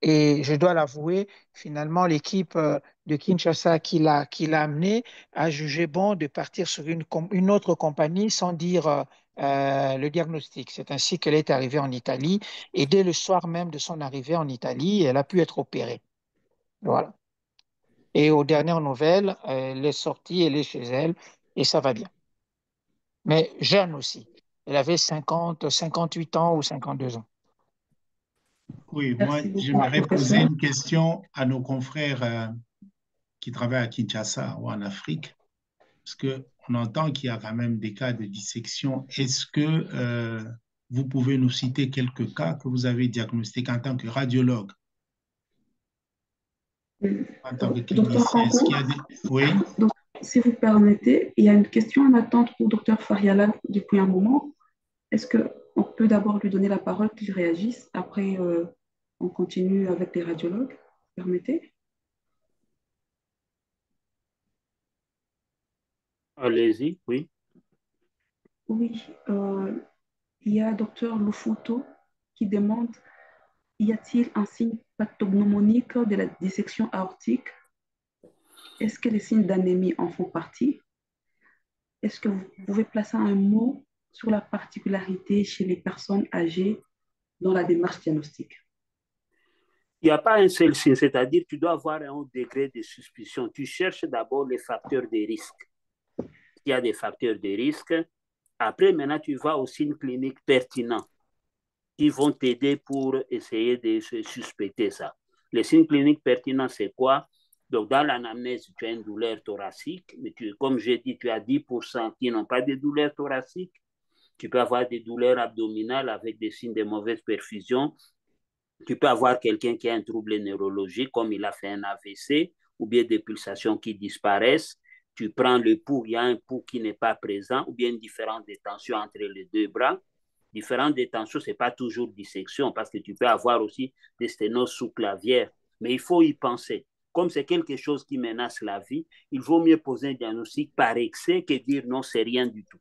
Et je dois l'avouer, finalement, l'équipe de Kinshasa qui l'a amené a jugé bon de partir sur une autre compagnie sans dire le diagnostic. C'est ainsi qu'elle est arrivée en Italie. Et dès le soir même de son arrivée en Italie, elle a pu être opérée. Voilà. Et aux dernières nouvelles, elle est sortie, elle est chez elle et ça va bien. Mais jeune aussi. Elle avait 58 ans ou 52 ans. Oui, moi, Merci beaucoup, j'aimerais poser professeur. une question à nos confrères qui travaillent à Kinshasa ou en Afrique, parce qu'on entend qu'il y a quand même des cas de dissection. Est-ce que vous pouvez nous citer quelques cas que vous avez diagnostiqués en tant que radiologue, en tant que Docteur clinicien? Est-ce Kankou, qu'il y a des... Oui, donc, si vous permettez, il y a une question en attente pour docteur Fariala depuis un moment. Est-ce qu'on peut d'abord lui donner la parole qu'il réagisse? Après, on continue avec les radiologues. Permettez? Allez-y, oui. Oui, il y a docteur Lufuto qui demande, y a-t-il un signe pathognomonique de la dissection aortique? Est-ce que les signes d'anémie en font partie? Est-ce que vous pouvez placer un mot sur la particularité chez les personnes âgées dans la démarche diagnostique? Il n'y a pas un seul signe, c'est-à-dire que tu dois avoir un haut degré de suspicion. Tu cherches d'abord les facteurs de risque. Il y a des facteurs de risque. Après, maintenant, tu vas aux signes cliniques pertinents qui vont t'aider pour essayer de suspecter ça. Les signes cliniques pertinents, c'est quoi? Donc, dans l'anamnèse, tu as une douleur thoracique, mais comme j'ai dit, tu as 10% qui n'ont pas de douleur thoracique. Tu peux avoir des douleurs abdominales avec des signes de mauvaise perfusion. Tu peux avoir quelqu'un qui a un trouble neurologique, comme il a fait un AVC, ou bien des pulsations qui disparaissent. Tu prends le pouls, il y a un pouls qui n'est pas présent, ou bien une différence de tension entre les deux bras. Différence de tension, ce n'est pas toujours dissection, parce que tu peux avoir aussi des sténoses sous-clavières, mais il faut y penser. Comme c'est quelque chose qui menace la vie, il vaut mieux poser un diagnostic par excès que dire non, c'est rien du tout.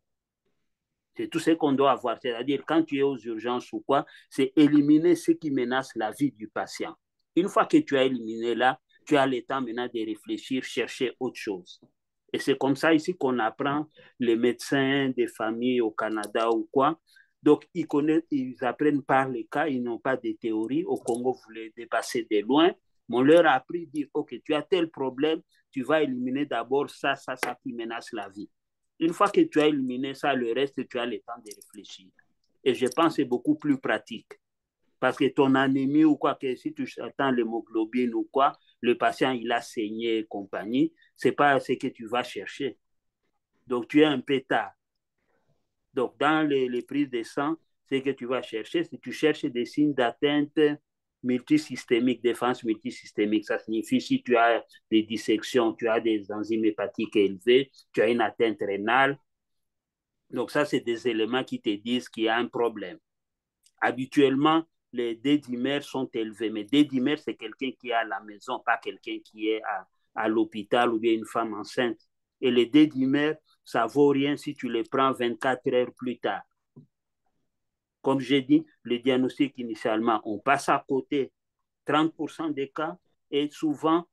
C'est tout ce qu'on doit avoir. C'est-à-dire, quand tu es aux urgences ou quoi, c'est éliminer ce qui menace la vie du patient. Une fois que tu as éliminé là, tu as le temps maintenant de réfléchir, chercher autre chose. Et c'est comme ça ici qu'on apprend les médecins des familles au Canada ou quoi. Donc, ils apprennent par les cas, ils n'ont pas de théorie. Au Congo, vous les dépassez de loin. Mais on leur a appris à dire, OK, tu as tel problème, tu vas éliminer d'abord ça qui menace la vie. Une fois que tu as éliminé ça, le reste, tu as le temps de réfléchir. Et je pense que c'est beaucoup plus pratique. Parce que ton anémie ou quoi, que si tu attends l'hémoglobine ou quoi, le patient, il a saigné et compagnie, ce n'est pas ce que tu vas chercher. Donc, tu es un peu tard. Donc, dans les prises de sang, ce que tu vas chercher, c'est que tu cherches des signes d'atteinte multisystémique, défense multisystémique. Ça signifie si tu as des dissections, tu as des enzymes hépatiques élevées, tu as une atteinte rénale. Donc, ça, c'est des éléments qui te disent qu'il y a un problème. Habituellement, les D-dimères sont élevés, mais D-dimères, c'est quelqu'un qui est à la maison, pas quelqu'un qui est à l'hôpital ou bien une femme enceinte. Et les D-dimères, ça ne vaut rien si tu les prends 24 heures plus tard. Comme j'ai dit, le diagnostic initialement, on passe à côté 30% des cas et souvent,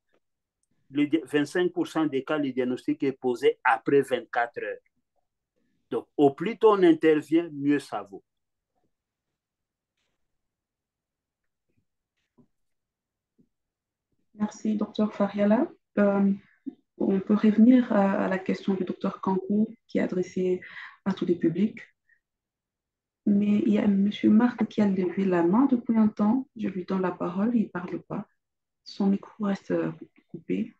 25% des cas, le diagnostic est posé après 24 heures. Donc, au plus tôt on intervient, mieux ça vaut. Merci, docteur Fariala. On peut revenir à la question du docteur Kankou qui est adressée à tous les publics. Mais il y a M. Marc qui a levé la main depuis un temps. Je lui donne la parole, il ne parle pas. Son micro reste coupé.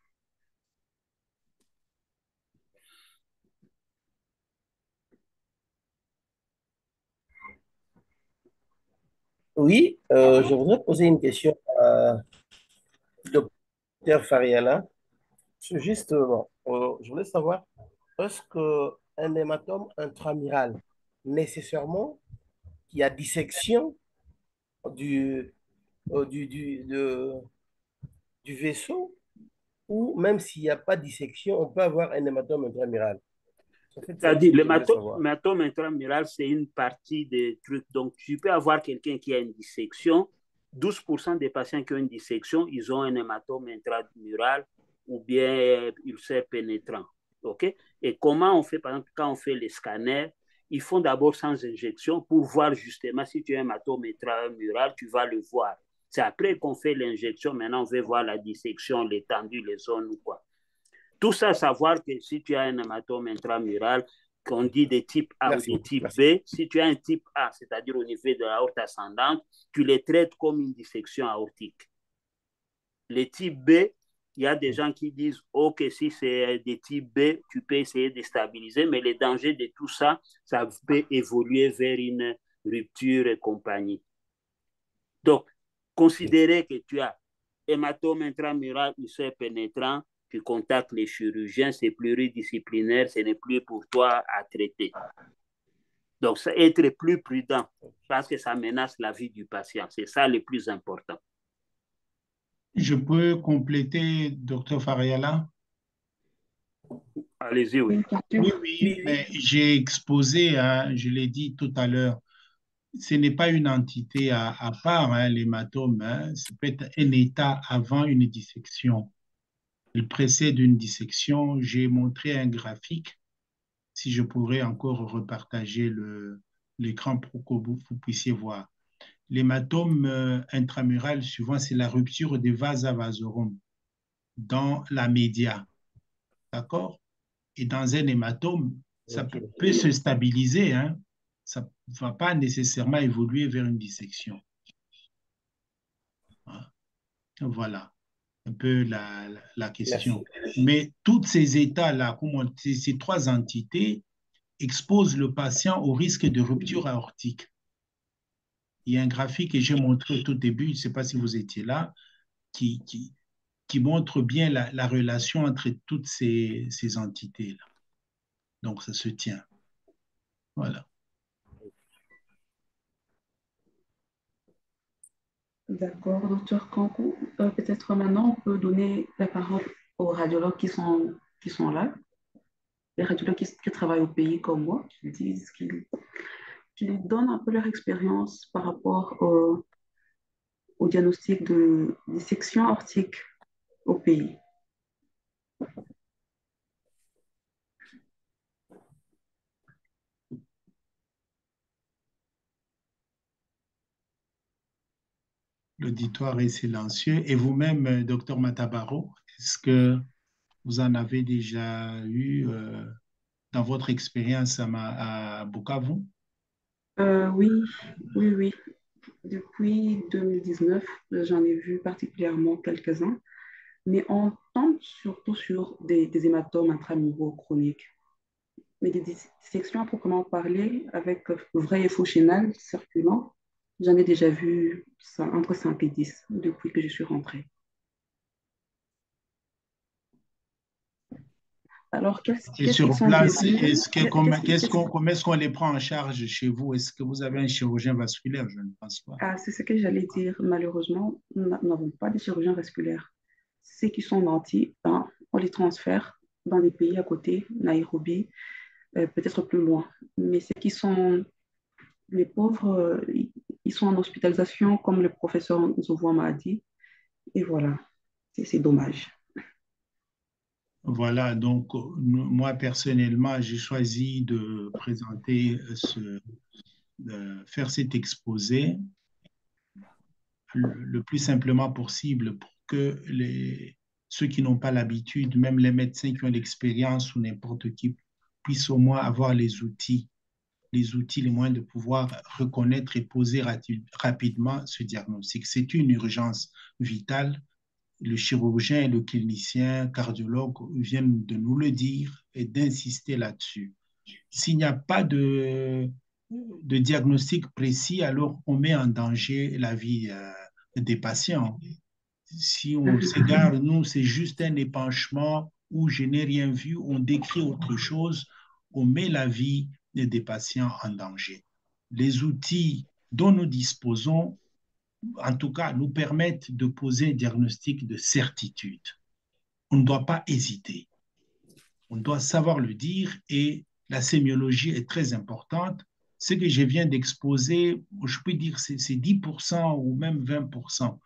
Oui, je voudrais poser une question à Dr Fariala. Justement, je voulais savoir, est-ce qu'un hématome intramural, nécessairement, il y a dissection du, du vaisseau, ou même s'il n'y a pas de dissection, on peut avoir un hématome intramural? En fait, c'est C'est-à-dire, ce que je voulais savoir. l'hématome intramural, c'est une partie des trucs. Donc, tu peux avoir quelqu'un qui a une dissection. 12% des patients qui ont une dissection, ils ont un hématome intramural ou bien ulcère pénétrant. OK? Et comment on fait, par exemple, quand on fait les scanners, ils font d'abord sans injection pour voir justement si tu as un hématome intramural, tu vas le voir. C'est après qu'on fait l'injection, maintenant on veut voir la dissection, l'étendue, les zones ou quoi. Tout ça, savoir que si tu as un hématome intramural, qu'on dit des types A Merci, ou des types merci. B. Si tu as un type A, c'est-à-dire au niveau de l'aorte ascendante, tu les traites comme une dissection aortique. Les types B, il y a des gens qui disent, OK, si c'est des types B, tu peux essayer de stabiliser, mais les dangers de tout ça, ça peut évoluer vers une rupture et compagnie. Donc, considérez que tu as hématome intramural ulcère pénétrant, tu contactes les chirurgiens, c'est pluridisciplinaire, ce n'est plus pour toi à traiter. Donc, c'est être plus prudent parce que ça menace la vie du patient. C'est ça le plus important. Je peux compléter, docteur Fariala? Allez-y, oui. Oui, mais j'ai exposé, hein, je l'ai dit tout à l'heure, ce n'est pas une entité à part, hein, l'hématome, hein, ça peut être un état avant une dissection. Il précède une dissection. J'ai montré un graphique, si je pourrais encore repartager l'écran pour que vous puissiez voir. L'hématome intramural, souvent, c'est la rupture des vases vasorum dans la média. D'accord? Et dans un hématome, ça peut se stabiliser, hein? Ça ne va pas nécessairement évoluer vers une dissection. Voilà un peu la question. Merci. Mais tous ces états-là, ces trois entités, exposent le patient au risque de rupture aortique. Il y a un graphique que j'ai montré au tout début, je ne sais pas si vous étiez là, qui montre bien la relation entre toutes ces entités-là. Donc, ça se tient. Voilà. D'accord, docteur Kankou. Peut-être maintenant, on peut donner la parole aux radiologues qui sont là, les radiologues qui travaillent au pays comme moi, qui disent qu'ils donnent un peu leur expérience par rapport au diagnostic de dissection aortique au pays. L'auditoire est silencieux. Et vous-même, docteur Matabaro, est-ce que vous en avez déjà eu dans votre expérience à Bukavu? Oui, oui. Depuis 2019, j'en ai vu particulièrement quelques-uns, mais on tombe surtout sur des hématomes intramuraux chroniques. Mais des dissections à proprement parler, avec vrai et faux chénal circulant, j'en ai déjà vu ça, entre 5 et 10 depuis que je suis rentrée. Alors, Et qu'est-ce qu'ils sur sont bien? place, comment Qu'est-ce est-ce qu'on les prend en charge chez vous? Est-ce que vous avez un chirurgien vasculaire? Je ne pense pas. Ah, c'est ce que j'allais dire. Malheureusement, nous n'avons pas de chirurgiens vasculaires. Ceux qui sont nantis, ben, on les transfère dans des pays à côté, Nairobi, peut-être plus loin. Mais ceux qui sont les pauvres, ils sont en hospitalisation, comme le professeur Nzovoa m'a dit. Et voilà, c'est dommage. Voilà, donc moi personnellement, j'ai choisi de présenter de faire cet exposé le plus simplement possible pour que ceux qui n'ont pas l'habitude, même les médecins qui ont l'expérience ou n'importe qui, puissent au moins avoir les outils, les moyens de pouvoir reconnaître et poser rapidement ce diagnostic. C'est une urgence vitale. Le chirurgien et le clinicien cardiologue viennent de nous le dire et d'insister là-dessus. S'il n'y a pas de diagnostic précis, alors on met en danger la vie des patients. Si on s'égare, nous, c'est juste un épanchement où je n'ai rien vu, on décrit autre chose, on met la vie des patients en danger. Les outils dont nous disposons, en tout cas, nous permettent de poser un diagnostic de certitude. On ne doit pas hésiter. On doit savoir le dire et la sémiologie est très importante. Ce que je viens d'exposer, je peux dire c'est 10% ou même 20%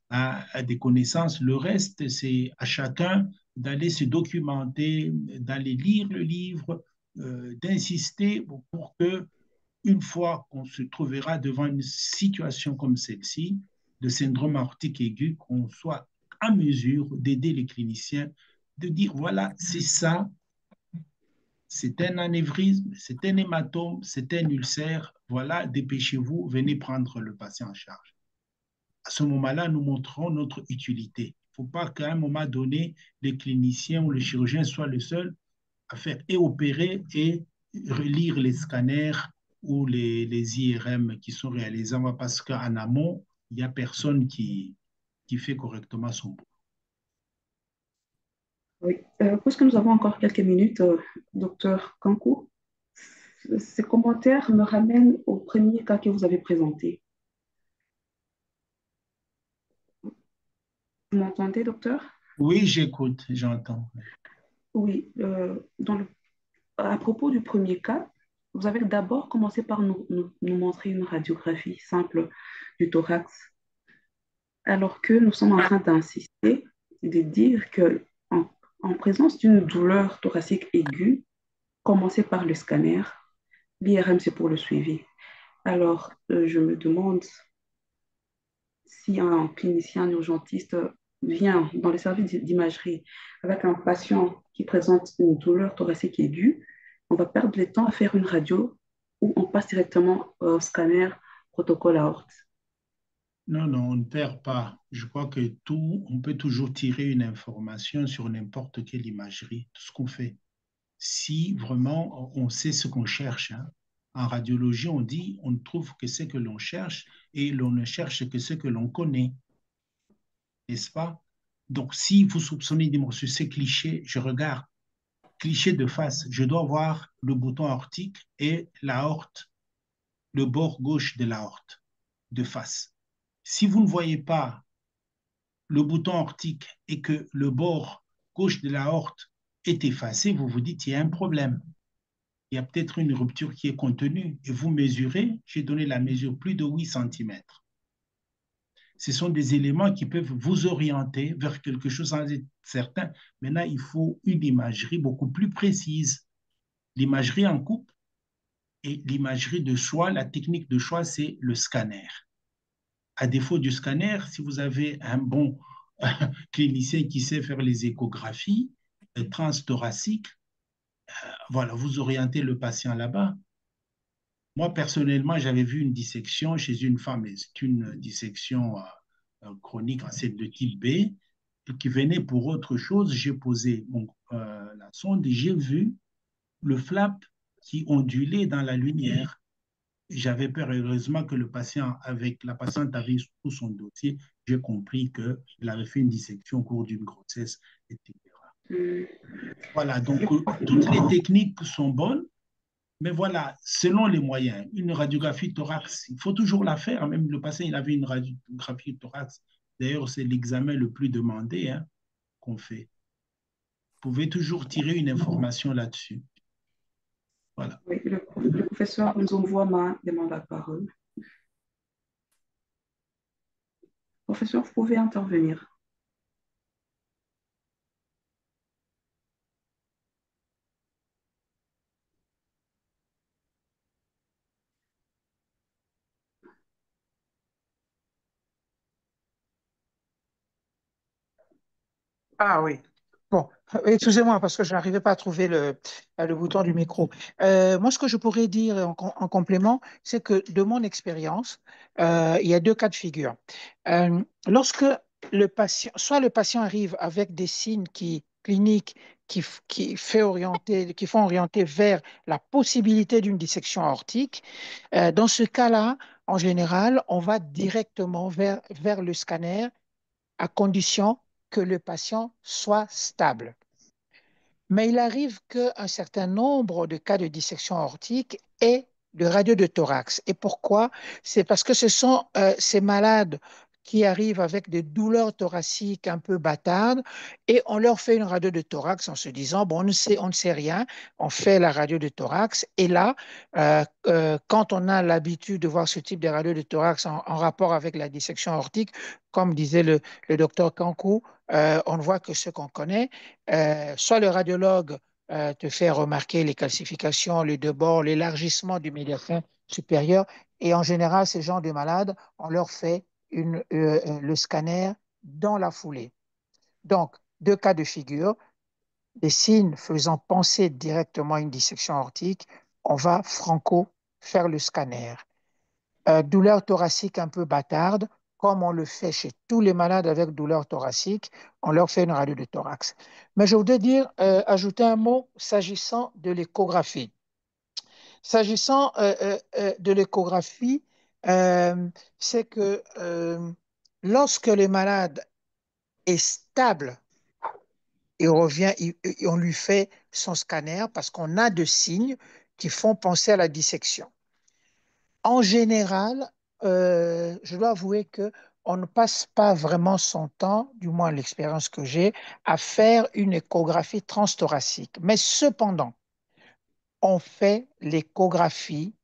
à des connaissances. Le reste, c'est à chacun d'aller se documenter, d'aller lire le livre, d'insister pour que, une fois qu'on se trouvera devant une situation comme celle-ci, de syndrome aortique aigu, qu'on soit en mesure d'aider les cliniciens, de dire, voilà, c'est un anévrisme, c'est un hématome, c'est un ulcère. Voilà, dépêchez-vous, venez prendre le patient en charge. À ce moment-là, nous montrons notre utilité. Il ne faut pas qu'à un moment donné, les cliniciens ou le chirurgien soient le seul à faire et opérer et relire les scanners ou les IRM qui sont réalisés parce qu'en amont, il n'y a personne qui fait correctement son boulot. Oui. Puisque nous avons encore quelques minutes, docteur Kankou, ces commentaires me ramènent au premier cas que vous avez présenté. Vous m'entendez, docteur? Oui, j'écoute, j'entends. Oui. À propos du premier cas, vous avez d'abord commencé par nous montrer une radiographie simple du thorax, alors que nous sommes en train d'insister, de dire que en présence d'une douleur thoracique aiguë, commencez par le scanner. L'IRM, c'est pour le suivi. Alors, je me demande si un clinicien urgentiste vient dans les services d'imagerie avec un patient qui présente une douleur thoracique aiguë, on va perdre le temps à faire une radio ou on passe directement au scanner protocole aorte. Non, non, on ne perd pas. Je crois que on peut toujours tirer une information sur n'importe quelle imagerie, tout ce qu'on fait. Si vraiment on sait ce qu'on cherche, hein. En radiologie, on dit on ne trouve que ce que l'on cherche et l'on ne cherche que ce que l'on connaît, n'est-ce pas? Donc, si vous soupçonnez des morceaux, c'est cliché, je regarde, cliché de face, je dois voir le bouton aortique et l'aorte, le bord gauche de l'aorte, de face. Si vous ne voyez pas le bouton aortique et que le bord gauche de l'aorte est effacé, vous vous dites il y a un problème. Il y a peut-être une rupture qui est contenue. Et vous mesurez, j'ai donné la mesure, plus de 8 cm. Ce sont des éléments qui peuvent vous orienter vers quelque chose sans être certain. Maintenant, il faut une imagerie beaucoup plus précise. L'imagerie en coupe et l'imagerie de choix, la technique de choix, c'est le scanner. À défaut du scanner, si vous avez un bon clinicien qui sait faire les échographies transthoraciques, voilà, vous orientez le patient là-bas. Moi, personnellement, j'avais vu une dissection chez une femme, et c'est une dissection chronique, c'est de type B, qui venait pour autre chose. J'ai posé la sonde et j'ai vu le flap qui ondulait dans la lumière. J'avais peur, heureusement, que la patiente avait tout son dossier. J'ai compris qu'elle avait fait une dissection au cours d'une grossesse, etc. Voilà, donc toutes les techniques sont bonnes, mais voilà, selon les moyens. Une radiographie thorax, il faut toujours la faire. Même le patient, il avait une radiographie thorax. D'ailleurs, c'est l'examen le plus demandé, hein, qu'on fait. Vous pouvez toujours tirer une information là-dessus. Voilà. Oui, le professeur Nzomvoama demande la parole. Professeur, vous pouvez intervenir. Ah oui. Bon, excusez-moi parce que je n'arrivais pas à trouver le bouton du micro. Moi, ce que je pourrais dire en complément, c'est que de mon expérience, il y a deux cas de figure. Lorsque le patient, soit le patient arrive avec des signes cliniques qui font orienter vers la possibilité d'une dissection aortique, dans ce cas-là, en général, on va directement vers le scanner à condition que le patient soit stable. Mais il arrive qu'un certain nombre de cas de dissection aortique aient de radio de thorax. Et pourquoi? C'est parce que ce sont ces malades qui arrivent avec des douleurs thoraciques un peu bâtardes et on leur fait une radio de thorax en se disant, bon, on ne sait rien, on fait la radio de thorax et là, quand on a l'habitude de voir ce type de radio de thorax en rapport avec la dissection aortique, comme disait le docteur Kankou, on ne voit que ce qu'on connaît. Soit le radiologue te fait remarquer les calcifications, les deux bords, l'élargissement du médiastin supérieur. Et en général, ces gens de malades, on leur fait le scanner dans la foulée. Donc, deux cas de figure. des signes faisant penser directement à une dissection aortique, on va franco faire le scanner. Douleur thoracique un peu bâtarde, comme on le fait chez tous les malades avec douleur thoracique, on leur fait une radio de thorax. Mais je voudrais ajouter un mot s'agissant de l'échographie. S'agissant de l'échographie, c'est que lorsque le malade est stable, il revient, on lui fait son scanner parce qu'on a de signes qui font penser à la dissection. En général, je dois avouer que on ne passe pas vraiment son temps, du moins l'expérience que j'ai, à faire une échographie transthoracique. Mais cependant, on fait l'échographie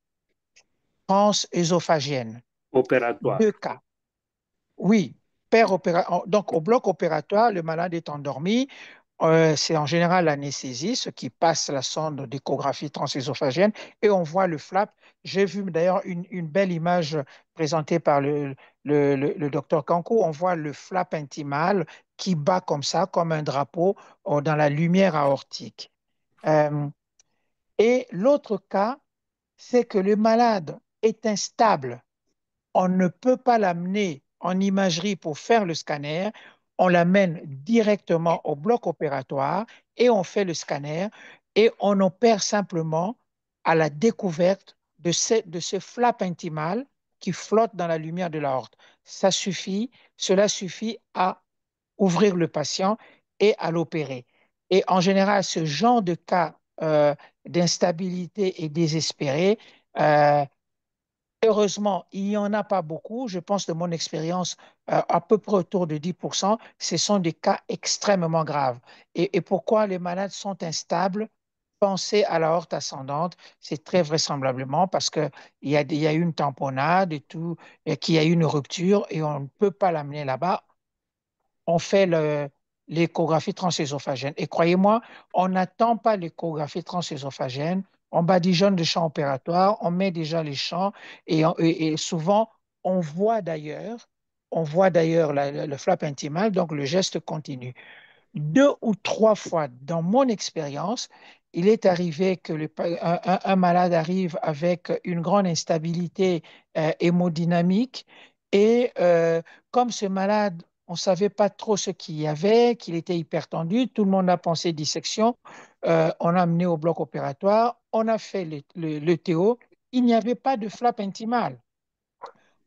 transœsophagienne. Opératoire. Deux cas. Oui, donc au bloc opératoire, le malade est endormi. C'est en général l'anesthésiste qui passe la sonde d'échographie transésophagienne et on voit le flap. J'ai vu d'ailleurs une belle image présentée par le docteur Kanko. On voit le flap intimal qui bat comme ça, comme un drapeau dans la lumière aortique. Euh, et l'autre cas, c'est que le malade est instable, on ne peut pas l'amener en imagerie pour faire le scanner. On l'amène directement au bloc opératoire et on fait le scanner et on opère simplement à la découverte de ce flap intimal qui flotte dans la lumière de l'aorte. Cela suffit à ouvrir le patient et à l'opérer. Et en général, ce genre de cas d'instabilité et désespéré, euh, heureusement, il n'y en a pas beaucoup. Je pense de mon expérience, à peu près autour de 10%, ce sont des cas extrêmement graves. Et pourquoi les malades sont instables? Pensez à la horte ascendante, c'est très vraisemblablement parce qu'il y a eu une tamponnade et tout, et qu'il y a eu une rupture et on ne peut pas l'amener là-bas. On fait l'échographie transœsophagienne. Et croyez-moi, on n'attend pas l'échographie transœsophagienne, on badigeonne le champ opératoire, on met déjà les champs et souvent on voit d'ailleurs le flap intimal, donc le geste continue. 2 ou 3 fois dans mon expérience, il est arrivé que un malade arrive avec une grande instabilité hémodynamique et comme ce malade, on ne savait pas trop ce qu'il y avait, qu'il était hypertendu, tout le monde a pensé dissection, on l'a amené au bloc opératoire, on a fait le TO, il n'y avait pas de flap intimal.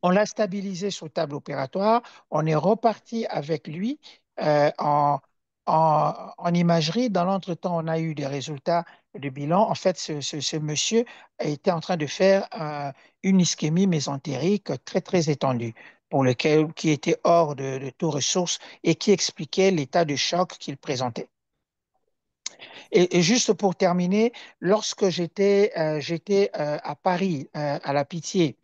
On l'a stabilisé sur table opératoire. On est reparti avec lui euh, en, en imagerie. Dans l'entretemps, on a eu des résultats de bilan. En fait, ce monsieur était en train de faire une ischémie mésentérique très, très étendue, qui était hors de toute ressource et qui expliquait l'état de choc qu'il présentait. Et juste pour terminer, lorsque j'étais à Paris, à la Pitié,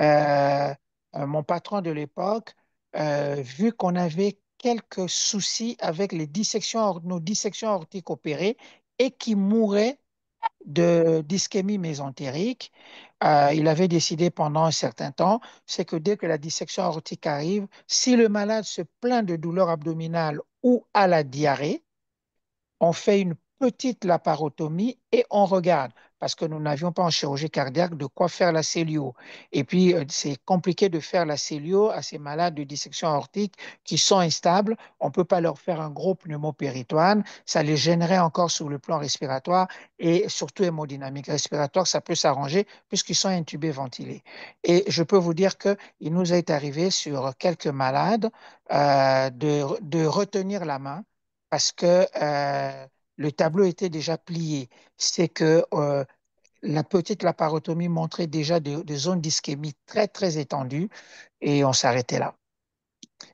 euh, mon patron de l'époque, vu qu'on avait quelques soucis avec nos dissections aortiques opérées et qui mouraient d'ischémie mésentérique, il avait décidé pendant un certain temps, c'est que dès que la dissection aortique arrive, si le malade se plaint de douleur abdominale ou à la diarrhée, on fait une petite laparotomie et on regarde, parce que nous n'avions pas en chirurgie cardiaque de quoi faire la cellule. Et puis, c'est compliqué de faire la cellule à ces malades de dissection aortique qui sont instables. On ne peut pas leur faire un gros pneumopéritoine. Ça les gênerait encore sur le plan respiratoire et surtout hémodynamique. Respiratoire, ça peut s'arranger puisqu'ils sont intubés, ventilés. Et je peux vous dire qu'il nous est arrivé sur quelques malades de retenir la main parce que le tableau était déjà plié. C'est que la petite laparotomie montrait déjà des zones d'ischémie très, très étendues et on s'arrêtait là.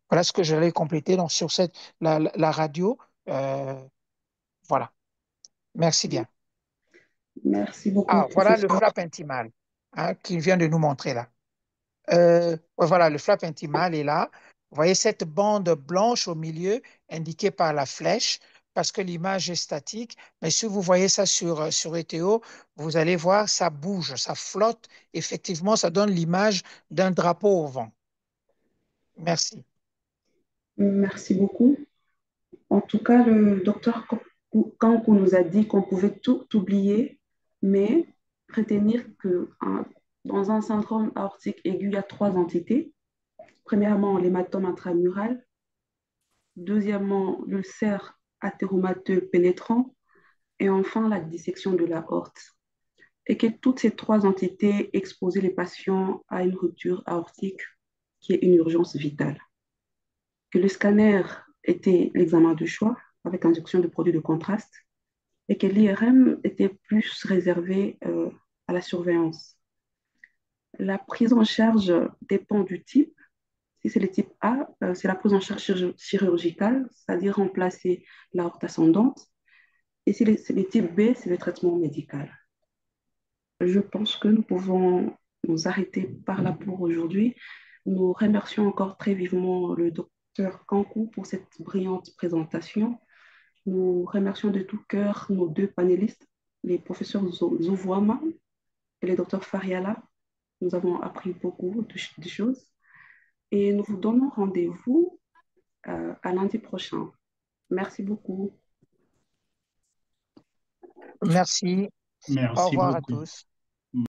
Voilà ce que j'allais compléter donc, sur la radio. Euh, voilà. Merci bien. Merci beaucoup, Ah, voilà le professeur. flap intimal qu'il vient de nous montrer là. Ouais, voilà, le flap intimal est là. Vous voyez cette bande blanche au milieu indiquée par la flèche parce que l'image est statique. Mais si vous voyez ça sur ETO, vous allez voir, ça bouge, ça flotte. Effectivement, ça donne l'image d'un drapeau au vent. Merci. Merci beaucoup. En tout cas, le docteur quand on nous a dit qu'on pouvait tout oublier, mais retenir que dans un syndrome aortique aigu, il y a trois entités. Premièrement, l'hématome intramural. Deuxièmement, l'ulcère athéromateux pénétrant. Et enfin, la dissection de l'aorte. Et que toutes ces trois entités exposaient les patients à une rupture aortique qui est une urgence vitale. Que le scanner était l'examen de choix avec injection de produits de contraste et que l'IRM était plus réservé à la surveillance. La prise en charge dépend du type. Si c'est le type A, c'est la prise en charge chirurgicale, c'est-à-dire remplacer l'aorte ascendante. Et si c'est le type B, c'est le traitement médical. Je pense que nous pouvons nous arrêter par là pour aujourd'hui. Nous remercions encore très vivement le docteur Kankou pour cette brillante présentation. Nous remercions de tout cœur nos deux panélistes, les professeurs Zouvoama et le docteur Fariala. Nous avons appris beaucoup de choses et nous vous donnons rendez-vous à lundi prochain. Merci beaucoup. Merci. Au Merci revoir à beaucoup. tous.